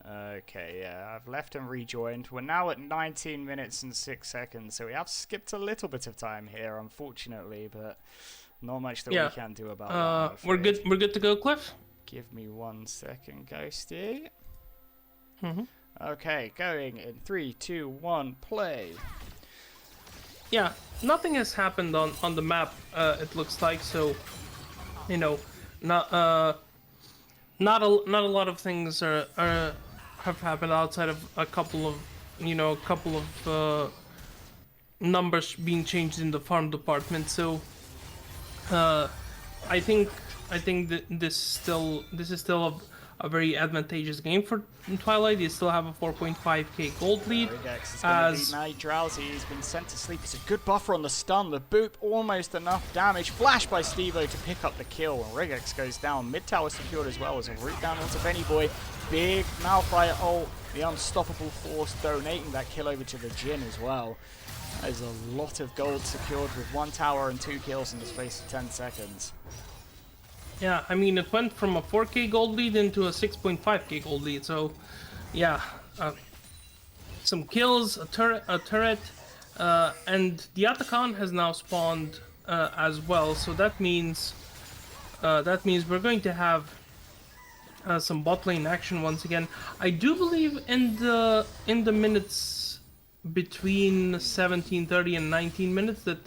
Okay, yeah, I've left and rejoined. We're now at 19 minutes and 6 seconds, so we have skipped a little bit of time here, unfortunately, but not much that we can do about that. We're good. We're good to go, Cliff. Give me 1 second, Ghosty. Mm-hmm. Okay, going in 3, 2, 1, play. Yeah, nothing has happened on the map. It looks like, so, you know, not a lot of things have happened outside of a couple of numbers being changed in the farm department. So I think that this is still a very advantageous game for Twilight. They still have a 4.5k gold lead. Regex is going to beat Night Drowsy. He's been sent to sleep. It's a good buffer on the stun. The boop, almost enough damage. Flash by Stevo to pick up the kill. And Regex goes down. Mid tower secured as well as a root down onto Benny Boy. Big Malfire ult. The Unstoppable Force donating that kill over to the Jhin as well. There's a lot of gold secured with 1 tower and 2 kills in the space of 10 seconds. Yeah, I mean, it went from a 4k gold lead into a 6.5k gold lead, so yeah, some kills, a turret, and the Atakan has now spawned as well, so that means we're going to have some bot lane action once again. I do believe in the minutes between 17:30 and 19 minutes that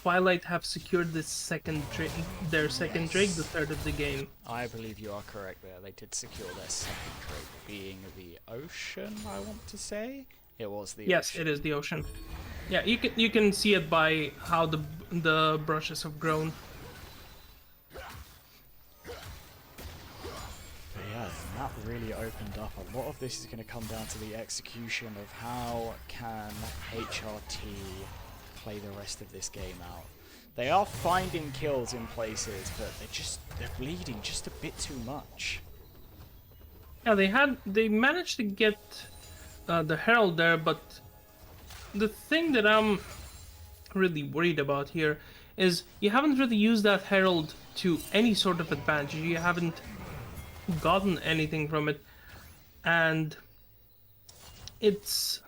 Twilight have secured this their second Drake, the third of the game. I believe you are correct there. They did secure their second Drake, being the Ocean, I want to say. It was the Yes, Ocean. it is the Ocean. Yeah, you can see it by how the brushes have grown. But yeah, the map really opened up. A lot of this is going to come down to the execution of how can HRT play the rest of this game out. They are finding kills in places, but they're bleeding just a bit too much. Yeah, they managed to get the Herald there, but the thing that I'm really worried about here is you haven't really used that Herald to any sort of advantage. You haven't gotten anything from it, and it's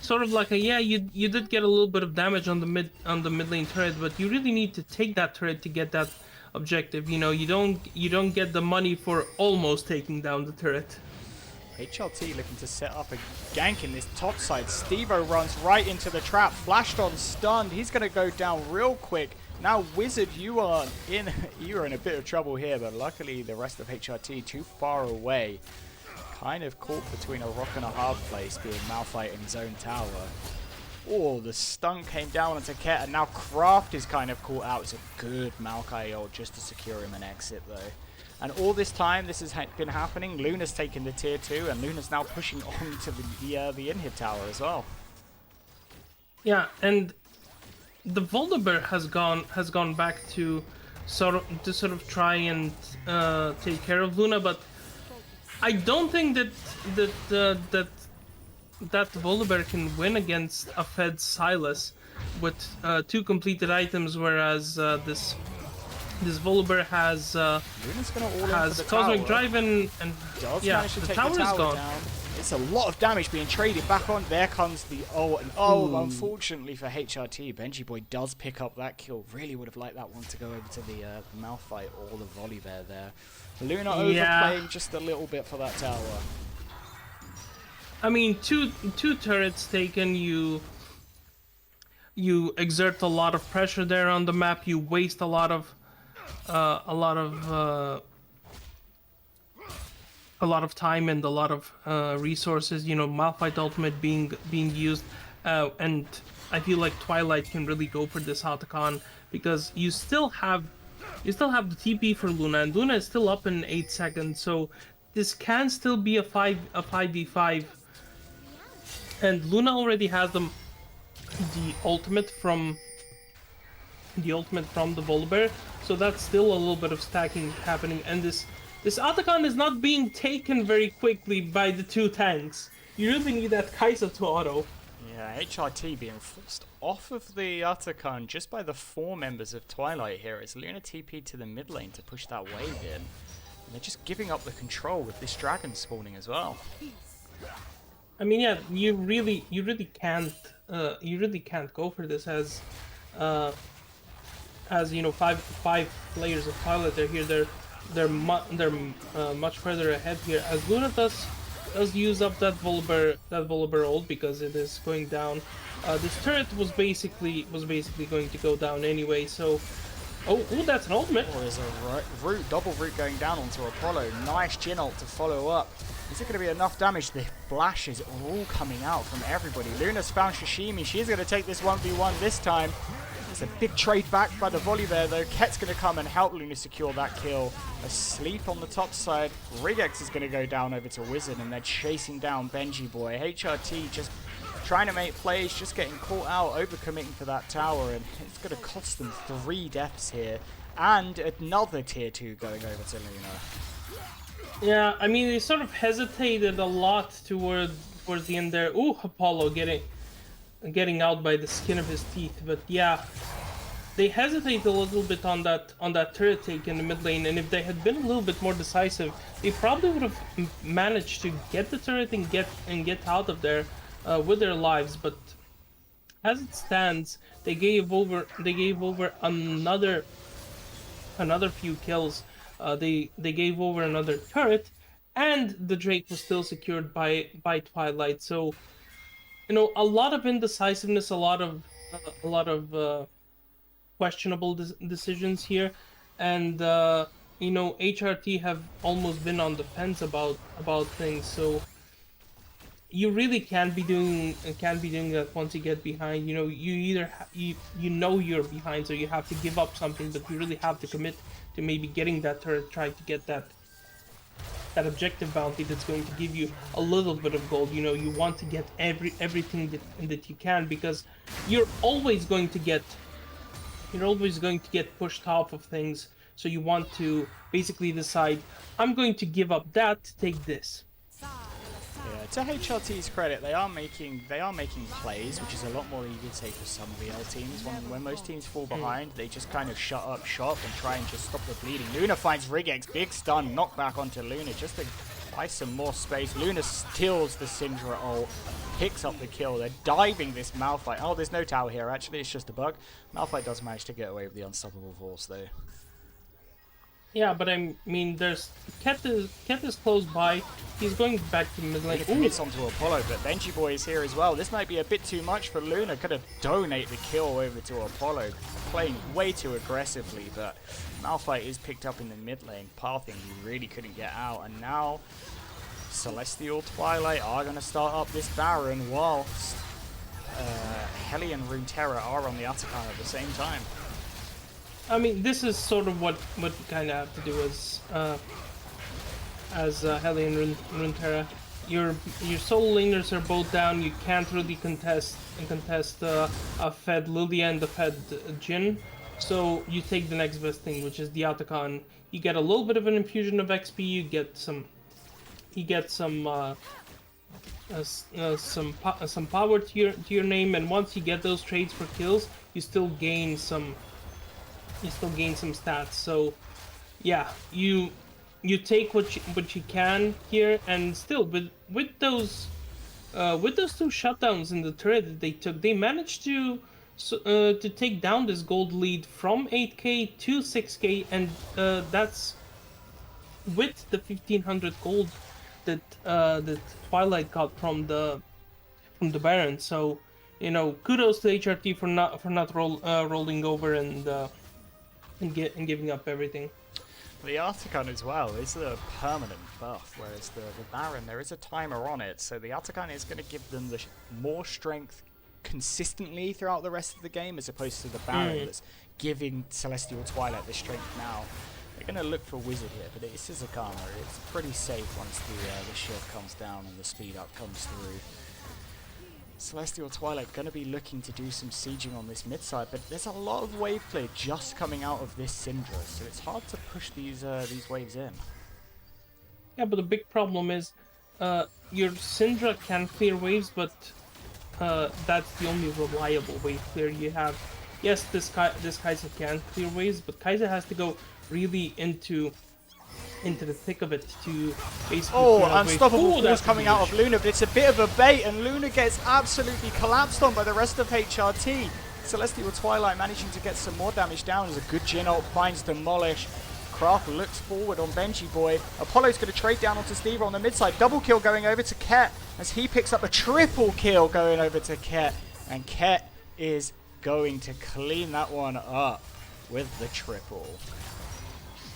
sort of like you did get a little bit of damage on the mid lane turret, but you really need to take that turret to get that objective. You know, you don't get the money for almost taking down the turret. HLT looking to set up a gank in this top side. Stevo runs right into the trap, flashed on, stunned. He's going to go down real quick. Now Wizard, you are in a bit of trouble here, but luckily the rest of HRT too far away. Kind of caught between a rock and a hard place, being Malphite in his own tower. Oh, the stun came down onto Ket, and now Kraft is kind of caught out. It's a good Maokai ult just to secure him an exit, though. And all this time, this has been happening. Luna's taken the tier 2, and Luna's now pushing on to the inhib tower as well. Yeah, and the Volibear has gone back to sort of try and take care of Luna, but I don't think that Volibear can win against a fed Silas with 2 completed items, whereas this Volibear has Luna's gonna all in for the Cosmic tower. Drive and Does yeah, manage to the take tower the is tower gone. down. It's a lot of damage being traded back on. There comes the ult, and unfortunately for HRT, Benji Boy does pick up that kill. Really would have liked that one to go over to the Malphite or the Volibear there. Luna overplaying just a little bit for that tower. I mean, two turrets taken. You exert a lot of pressure there on the map. You waste a lot of time and a lot of resources. You know, Malphite ultimate being used, and I feel like Twilight can really go for this Otacon because you still have the TP for Luna, and Luna is still up in 8 seconds, so this can still be a 5v5. And Luna already has the ultimate from the Volibear, so that's still a little bit of stacking happening. And this Otacon is not being taken very quickly by the 2 tanks. You really need that Kai'Sa to auto. Yeah, HRT being forced off of the Otacon just by the 4 members of Twilight here as Luna TP to the mid lane to push that wave in. And they're just giving up the control with this dragon spawning as well. I mean, yeah, you really can't go for this as you know, five players of Twilight. They're here. They're much further ahead here. As Luna does use up that Volibear ult because it is going down. This turret was basically going to go down anyway. So, oh, that's an ultimate. Or is a double root going down onto Apollo. Nice Jhin ult to follow up. Is it going to be enough damage? The flashes are all coming out from everybody. Luna's found Shishimi. She's going to take this 1v1 this time. There's a big trade back by the Volibear though. Ket's going to come and help Luna secure that kill. Asleep on the top side. Rigex is going to go down over to Wizard, and they're chasing down Benji Boy. HRT just trying to make plays, just getting caught out, overcommitting for that tower, and it's going to cost them 3 deaths here. And another tier 2 going over to Luna. Yeah, I mean, they sort of hesitated a lot towards the end there. Ooh, Apollo getting out by the skin of his teeth. But yeah, they hesitate a little bit on that turret take in the mid lane, and if they had been a little bit more decisive, they probably would have managed to get the turret and get out of there with their lives. But as it stands, they gave over another few kills. They gave over another turret, and the Drake was still secured by Twilight. So, you know, a lot of indecisiveness, a lot of questionable decisions here, and HRT have almost been on the fence about things. So you really can't be doing that once you get behind. You either you're behind, so you have to give up something, but you really have to commit to maybe getting that turret, try to get that objective bounty that's going to give you a little bit of gold. You want to get everything that you can, because you're always going to get pushed off of things. So you want to basically decide, I'm going to give up that to take this. Yeah, to HRT's credit, they are making plays, which is a lot more easy to say for some VL teams. When most teams fall behind, they just kind of shut up shop and try and just stop the bleeding. Luna finds Rigex, big stun, knockback onto Luna just to buy some more space. Luna steals the Syndra ult, picks up the kill. They're diving this Malphite. Oh, there's no tower here, actually, it's just a bug. Malphite does manage to get away with the unstoppable force, though. Yeah, but I mean, there's Ket is close by. He's going back to mid lane. Luna commits onto Apollo, but Benji Boy is here as well. This might be a bit too much for Luna. Could have donate the kill over to Apollo, playing way too aggressively, but Malphite is picked up in the mid lane, pathing he really couldn't get out, and now Celestial Twilight are going to start up this Baron whilst Hellion and Runeterra are on the Atacama at the same time. I mean, this is sort of what you kind of have to do as Hellion and Runeterra. Your solo laners are both down. You can't really contest a fed Lilia and the fed Jhin. So you take the next best thing, which is the Atacon. You get a little bit of an infusion of XP. You get some power to your name, and once you get those trades for kills, you still gain some stats. So yeah, you take what you can here, and still with those two shutdowns in the turret that they took, they managed to take down this gold lead from 8k to 6k, and that's with the 1500 gold that Twilight got from the Baron. So kudos to HRT for not rolling over and giving up everything. The Articon as well is a permanent buff, whereas the Baron, there is a timer on it, so the Articon is going to give them the more strength consistently throughout the rest of the game, as opposed to the Baron that's giving Celestial Twilight the strength now. They're going to look for Wizard here, but it is a Karma. It's pretty safe once the shield comes down and the speed up comes through. Celestial Twilight going to be looking to do some sieging on this mid side, but there's a lot of wave play just coming out of this Syndra, so it's hard to push these waves in. Yeah, but the big problem is your Syndra can clear waves, but that's the only reliable wave clear you have. Yes, this Kai'Sa can clear waves, but Kai'Sa has to go really into the thick of it to basically... Oh, unstoppable force coming out of Luna, but it's a bit of a bait, and Luna gets absolutely collapsed on by the rest of HRT. Celestial Twilight managing to get some more damage down as a good Jhin ult finds Demolish. Craft looks forward on Benji Boy. Apollo's going to trade down onto Steve on the mid side. Double kill going over to Ket as he picks up a triple kill going over to Ket, and Ket is going to clean that one up with the triple.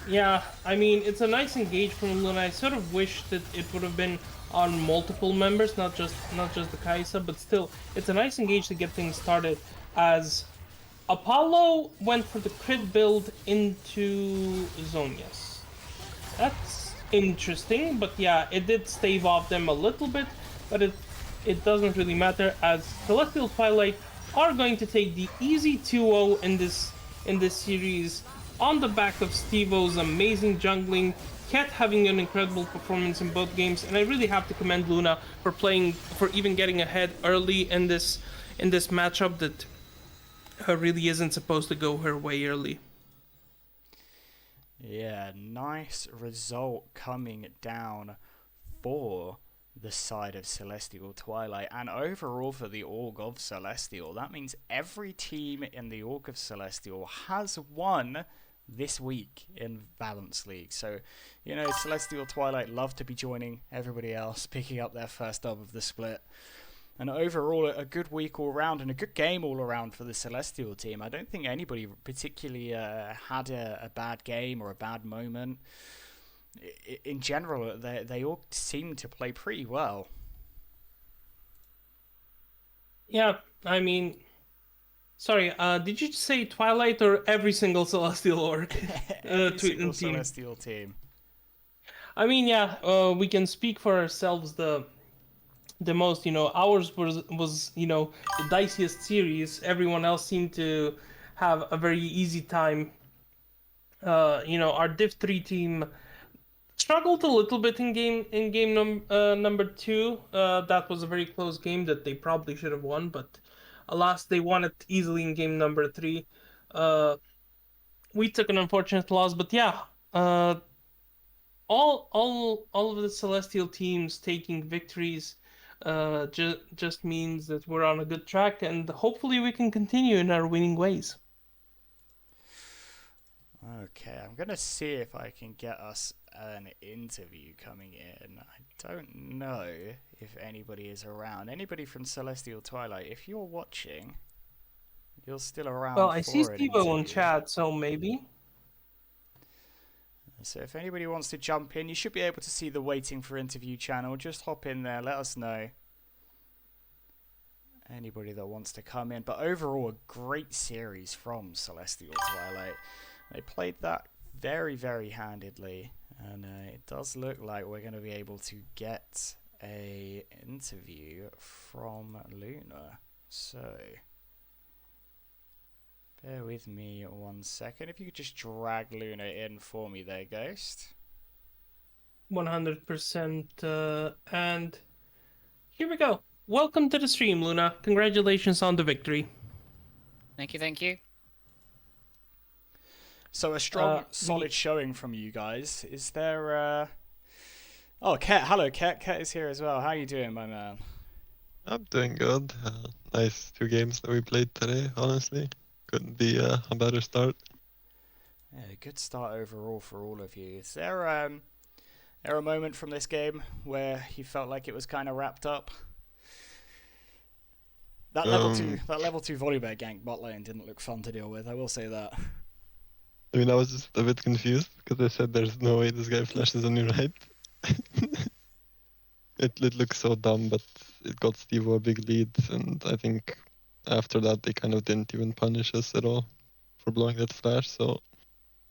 Yeah, I mean, it's a nice engage from Luna. I sort of wish that it would have been on multiple members, not just the Kai'Sa, but still, it's a nice engage to get things started, as Apollo went for the crit build into Zhonya's. That's interesting, but yeah, it did stave off them a little bit, but it doesn't really matter, as Celestial Twilight are going to take the easy 2-0 in this series, on the back of Steve-O's amazing jungling, Ket having an incredible performance in both games, and I really have to commend Luna for even getting ahead early in this matchup that really isn't supposed to go her way early. Yeah, nice result coming down for the side of Celestial Twilight, and overall for the Org of Celestial. That means every team in the Org of Celestial has won this week in Valanth League. So, Celestial Twilight love to be joining everybody else, picking up their first dub of the split. And overall, a good week all around and a good game all around for the Celestial team. I don't think anybody particularly had a bad game or a bad moment. In general, they all seem to play pretty well. Yeah, I mean, sorry, did you say Twilight or every single Celestial orc? Every single team? Celestial team. I mean, yeah, we can speak for ourselves the most. Ours was the diciest series. Everyone else seemed to have a very easy time. Our Div 3 team struggled a little bit in game number 2. That was a very close game that they probably should have won, but alas, they won it easily in game number 3. We took an unfortunate loss, but yeah, all of the Celestial teams taking victories just means that we're on a good track, and hopefully we can continue in our winning ways. Okay, I'm going to see if I can get us an interview coming in. I don't know if anybody is around. Anybody from Celestial Twilight, if you're watching, you're still around Well, I see for an Steve-O in interview. chat, so maybe. So if anybody wants to jump in, you should be able to see the waiting for interview channel. Just hop in there, let us know. Anybody that wants to come in. But overall, a great series from Celestial Twilight. They played that very, very handedly. And it does look like we're going to be able to get a interview from Luna. So bear with me 1 second. If you could just drag Luna in for me there, Ghost. 100%. And here we go. Welcome to the stream, Luna. Congratulations on the victory. Thank you, thank you. So a strong, solid showing from you guys. Is there... Oh, Ket. Hello, Ket. Ket is here as well. How are you doing, my man? I'm doing good. Nice 2 games that we played today, honestly. Couldn't be a better start. Yeah, good start overall for all of you. Is there a moment from this game where you felt like it was kind of wrapped up? That level 2 Volibear gank bot lane didn't look fun to deal with, I will say that. I mean, I was just a bit confused because I said there's no way this guy flashes on your right. It looks so dumb, but it got Steve a big lead, and I think after that they kind of didn't even punish us at all for blowing that flash, so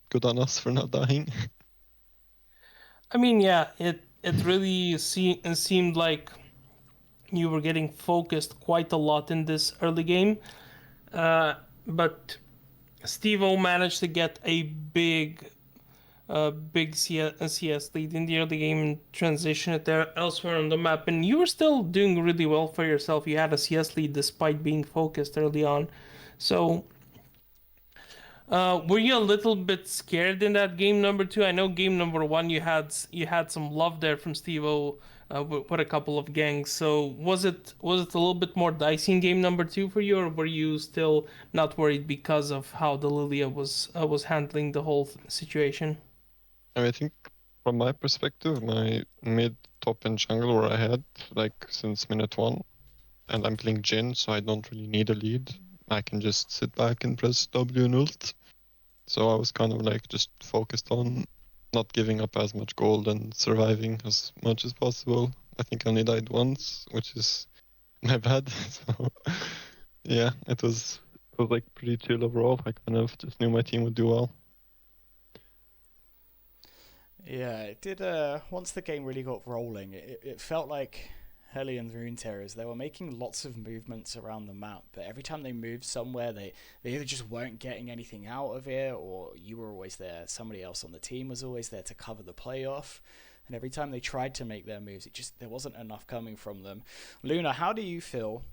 good on us for not dying. I mean, yeah, it really seemed like you were getting focused quite a lot in this early game, but Steve-O managed to get a big CS lead in the early game and transition it there elsewhere on the map, and you were still doing really well for yourself. You had a CS lead despite being focused early on. So were you a little bit scared in that game number 2? I know game number 1 you had some love there from Steve-O with a couple of gangs. So was it a little bit more dicey in game number 2 for you, or were you still not worried because of how the Lilia was handling the whole situation? I mean, I think from my perspective, my mid, top, and jungle were ahead like since minute 1, and I'm playing Jhin, so I don't really need a lead. I can just sit back and press W and ult. So I was kind of like just focused on not giving up as much gold and surviving as much as possible. I think I only died once, which is my bad. So yeah, it was like pretty chill overall. I kind of just knew my team would do well. Yeah, it did. Once the game really got rolling, it felt like Hellion Runeterras, they were making lots of movements around the map, but every time they moved somewhere, they either just weren't getting anything out of it, or you were always there, somebody else on the team was always there to cover the playoff, and every time they tried to make their moves, there wasn't enough coming from them. Luna, how do you feel?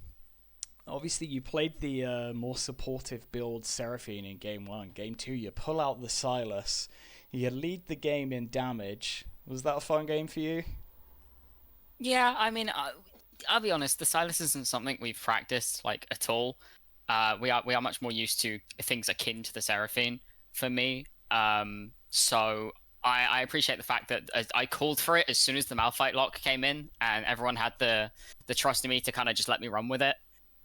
Obviously, you played the more supportive build Seraphine in Game 1. Game 2, you pull out the Silas, you lead the game in damage. Was that a fun game for you? Yeah, I mean, I'll be honest. The Silas isn't something we've practiced like at all. We are much more used to things akin to the Seraphine for me. So I appreciate the fact that I called for it as soon as the Malphite lock came in, and everyone had the trust in me to kind of just let me run with it.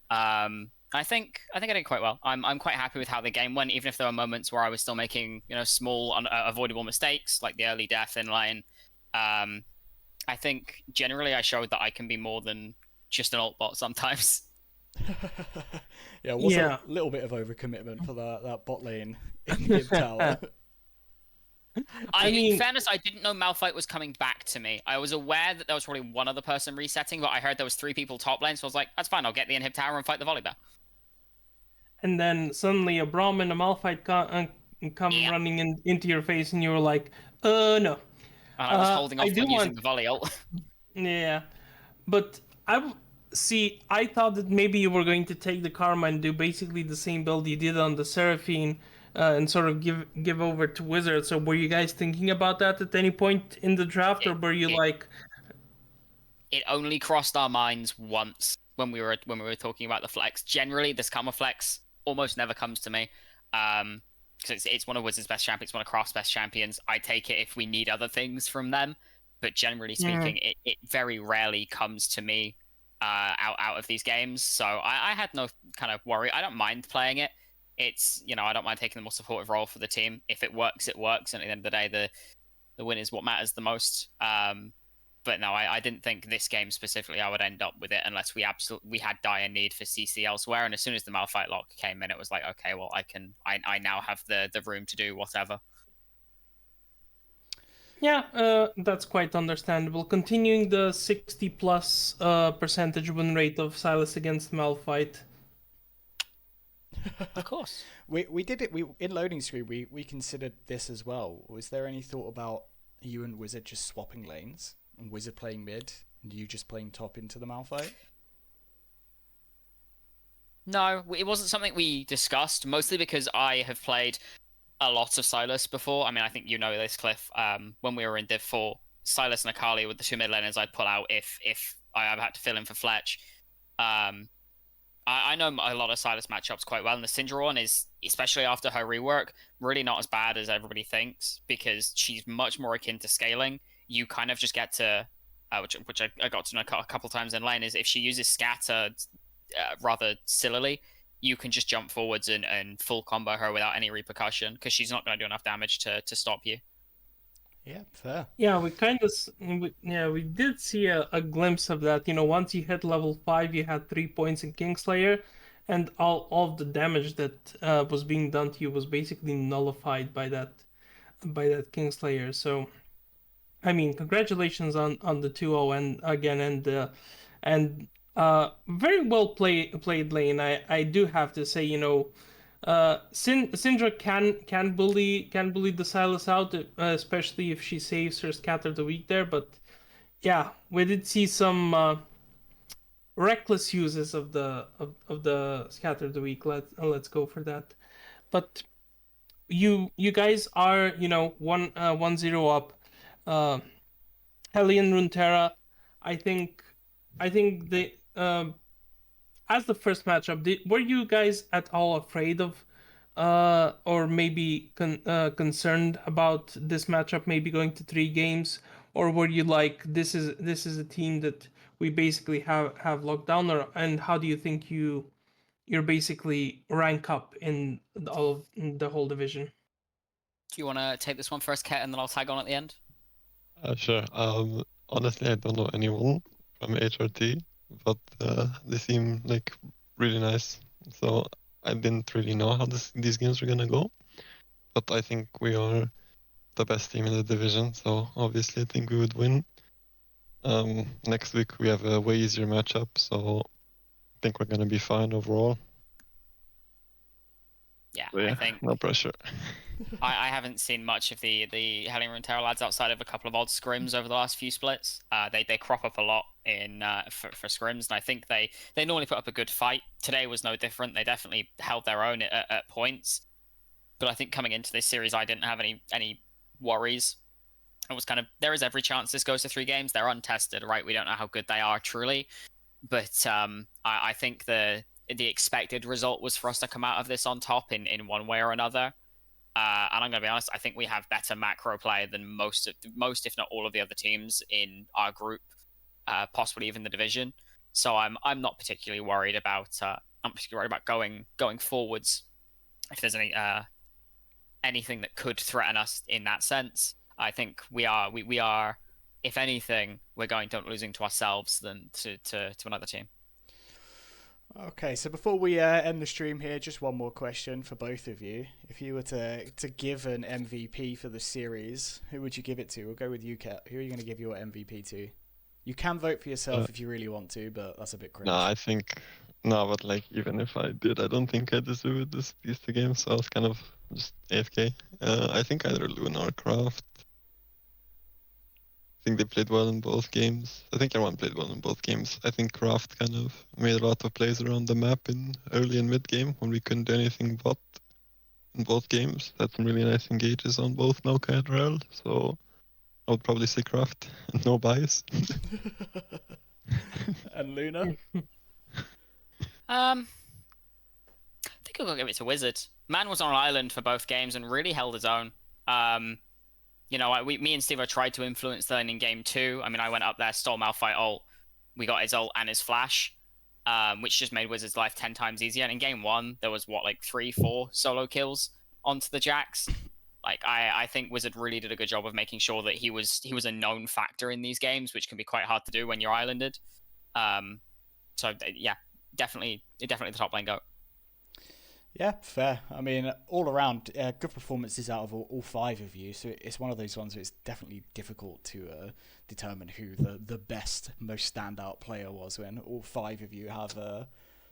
I think I did quite well. I'm quite happy with how the game went, even if there were moments where I was still making small avoidable mistakes, like the early death in lane. I think generally I showed that I can be more than just an alt bot sometimes. Yeah, it was Yeah. a little bit of overcommitment for that bot lane in mid tower. In fairness, I didn't know Malphite was coming back to me. I was aware that there was probably one other person resetting, but I heard there was 3 people top lane, so I was like, that's fine, I'll get the inhib tower and fight the volley bear. And then suddenly a Braum and a Malphite come running into your face, and you were like, no. And I was holding off when using the volley ult. Yeah, but I thought that maybe you were going to take the Karma and do basically the same build you did on the Seraphine, and sort of give over to Wizard. So were you guys thinking about that at any point in the draft, or were you like? It only crossed our minds once when we were talking about the flex. Generally, this Karma flex almost never comes to me, because it's one of Wizard's best champions, one of Craft's best champions. I take it if we need other things from them, but generally speaking, it very rarely comes to me out of these games. So I had no kind of worry. I don't mind playing it. It's I don't mind taking the more supportive role for the team. If it works, it works. And at the end of the day, the win is what matters the most. But no, I didn't think this game specifically I would end up with it unless we had dire need for CC elsewhere. And as soon as the Malphite lock came in, it was like, okay, well, I now have the room to do whatever. Yeah, that's quite understandable. Continuing the 60+ percentage win rate of Sylas against Malphite. Of course. We did it. We in loading screen. We considered this as well. Was there any thought about you and Wizard just swapping lanes, and Wizard playing mid, and you just playing top into the Malphite? No, it wasn't something we discussed. Mostly because I have played a lot of Sylas before. I mean, I think you know this, Cliff. When we were in Div 4, Sylas and Akali were the 2 mid laners I'd pull out if I had to fill in for Fletch. I know a lot of Sylas matchups quite well, and the Syndra one is, especially after her rework, really not as bad as everybody thinks, because she's much more akin to scaling. You kind of just get to, which I got to know a couple times in lane, is if she uses scatter rather sillily, you can just jump forwards and full combo her without any repercussion, because she's not going to do enough damage to stop you. Yeah, fair. Yeah, we did see a glimpse of that. Once you hit level 5, you had 3 points in Kingslayer, and all of the damage that was being done to you was basically nullified by that Kingslayer. So, I mean, congratulations on the 2-0 and again, and very well played lane. I do have to say, Syndra can bully the Sylas out, especially if she saves her Scatter the Weak there. But yeah, we did see some reckless uses of the Scatter the Weak. Let's go for that. But you guys are 1-0 up. Hellion Runeterra, I think they as the first matchup, were you guys at all afraid of, or maybe concerned about this matchup maybe going to 3 games, or were you like, this is a team that we basically have locked down, and how do you think you're basically rank up in the whole division? Do you want to take this one first, Ket, and then I'll tag on at the end? Sure. Honestly, I don't know anyone from HRT, but they seem like really nice. So I didn't really know how these games were gonna go, but I think we are the best team in the division. So obviously, I think we would win. Next week we have a way easier matchup, so I think we're gonna be fine overall. Yeah, So, yeah, I think no pressure. I haven't seen much of the Hellion Runeterra lads outside of a couple of odd scrims over the last few splits. They crop up a lot in for scrims, and I think they normally put up a good fight. Today was no different. They definitely held their own at points, but I think coming into this series, I didn't have any worries. It was kind of, there is every chance this goes to 3 games. They're untested, right? We don't know how good they are truly, but I think the expected result was for us to come out of this on top in one way or another. And I'm going to be honest, I think we have better macro play than most, if not all, of the other teams in our group, possibly even the division. So I'm not particularly worried about going forwards. If there's anything that could threaten us in that sense, I think we are. If anything, we're going to losing to ourselves than to another team. Okay, so before we end the stream here, just one more question for both of you. If you were to give an MVP for the series, who would you give it to? We'll go with you, Kat. Who are you going to give your MVP to? You can vote for yourself if you really want to, but that's a bit cringe. But like, even if I did, I don't think I deserved these 2 games, so I was kind of just AFK. I think either Luna or Kraft. I think they played well in both games. I think everyone played well in both games. I think Kraft kind of made a lot of plays around the map in early and mid game when we couldn't do anything but in both games. Had some really nice engages on both Nauka and Rel, so I would probably say Kraft and no bias. And Luna? I think I'll give it to Wizard. Man was on an island for both games and really held his own. Me and Steve tried to influence them in game 2. I mean, I went up there, stole Malphite ult. We got his ult and his flash, which just made Wizard's life 10 times easier. And in game 1, there was 3-4 solo kills onto the Jax. Like, I think Wizard really did a good job of making sure that he was a known factor in these games, which can be quite hard to do when you're islanded. So yeah, definitely the top lane goat. Yeah, fair. I mean, all around, good performances out of all 5 of you. So it's one of those ones where it's definitely difficult to determine who the best, most standout player was when all 5 of you have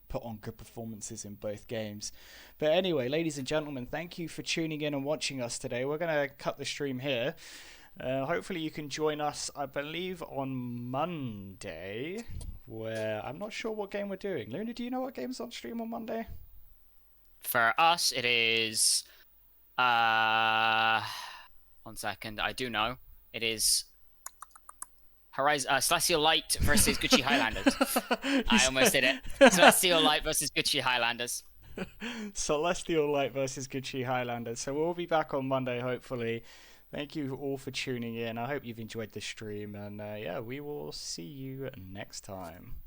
put on good performances in both games. But anyway, ladies and gentlemen, thank you for tuning in and watching us today. We're going to cut the stream here. Hopefully you can join us, I believe, on Monday, where I'm not sure what game we're doing. Luna, do you know what game's on stream on Monday? For us, it is... 1 second, I do know. It is... Celestial Light versus Gucci Highlanders. I almost did it. Celestial Light versus Gucci Highlanders. Celestial Light versus Gucci Highlanders. So we'll be back on Monday, hopefully. Thank you all for tuning in. I hope you've enjoyed the stream. And we will see you next time.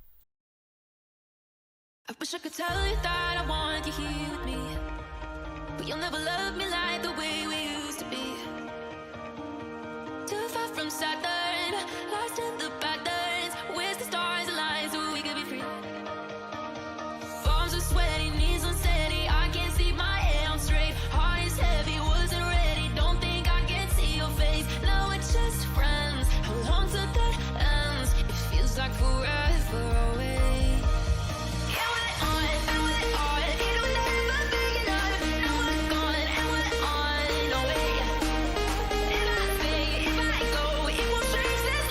I wish I could tell you that I want you here with me, but you'll never love me like the way we used to be. Too far from Saturn, lost in the patterns. Where's the stars align so we could be free? Palms are sweaty, knees unsteady. I can't see my head on straight. Heart is heavy, wasn't ready. Don't think I can see your face. Now we're just friends. How long till that ends? It feels like forever away. If I go, it won't change this.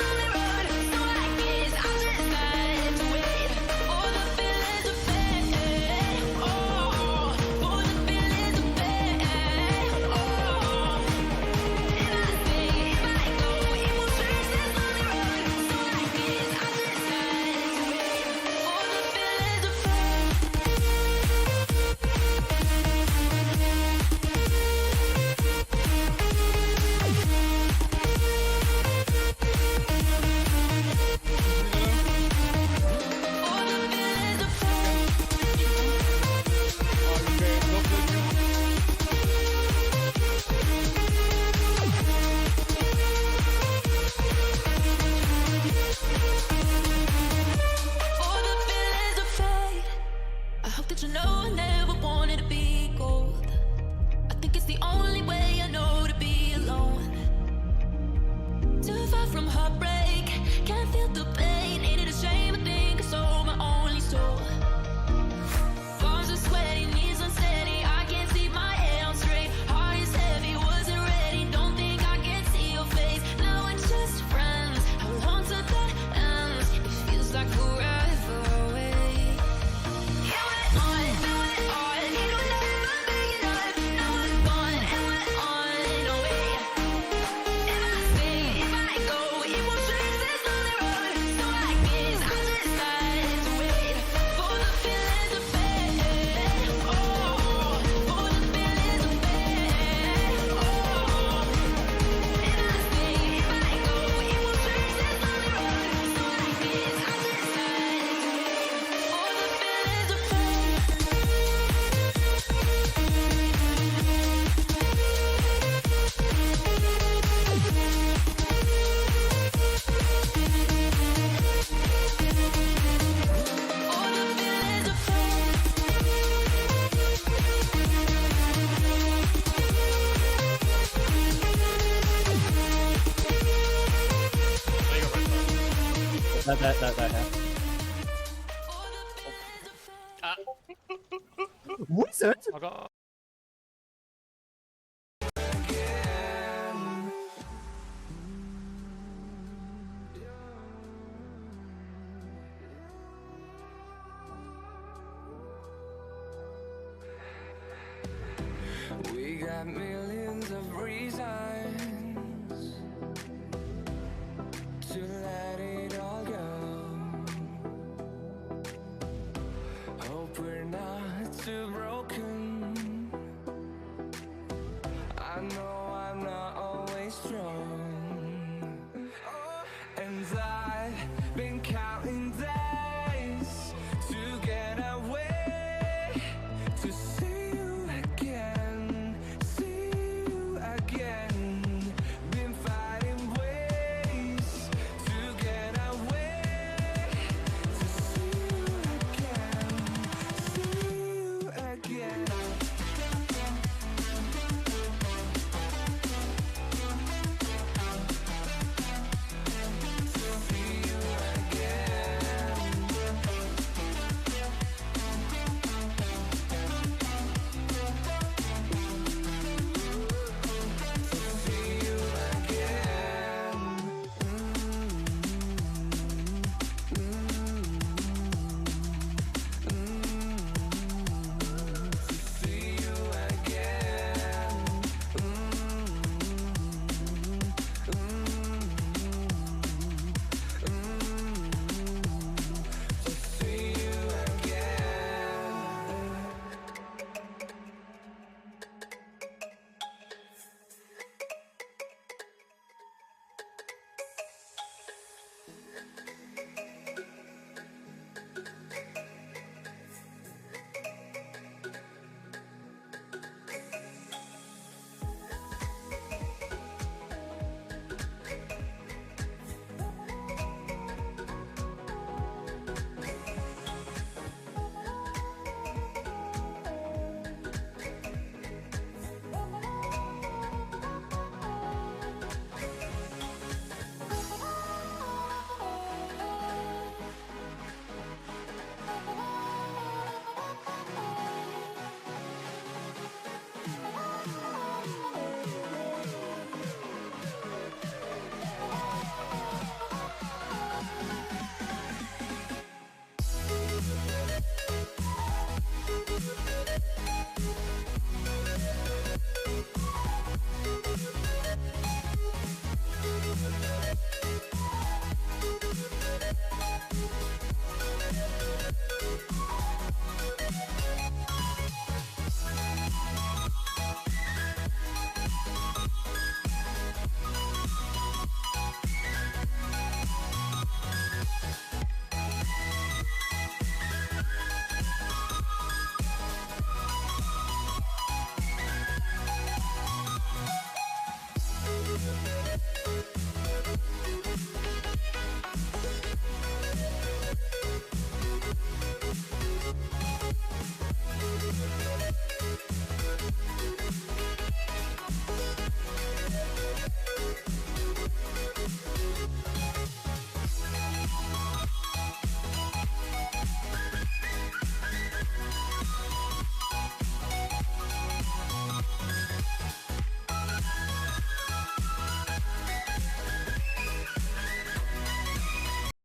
Wizard? We got millions of reasons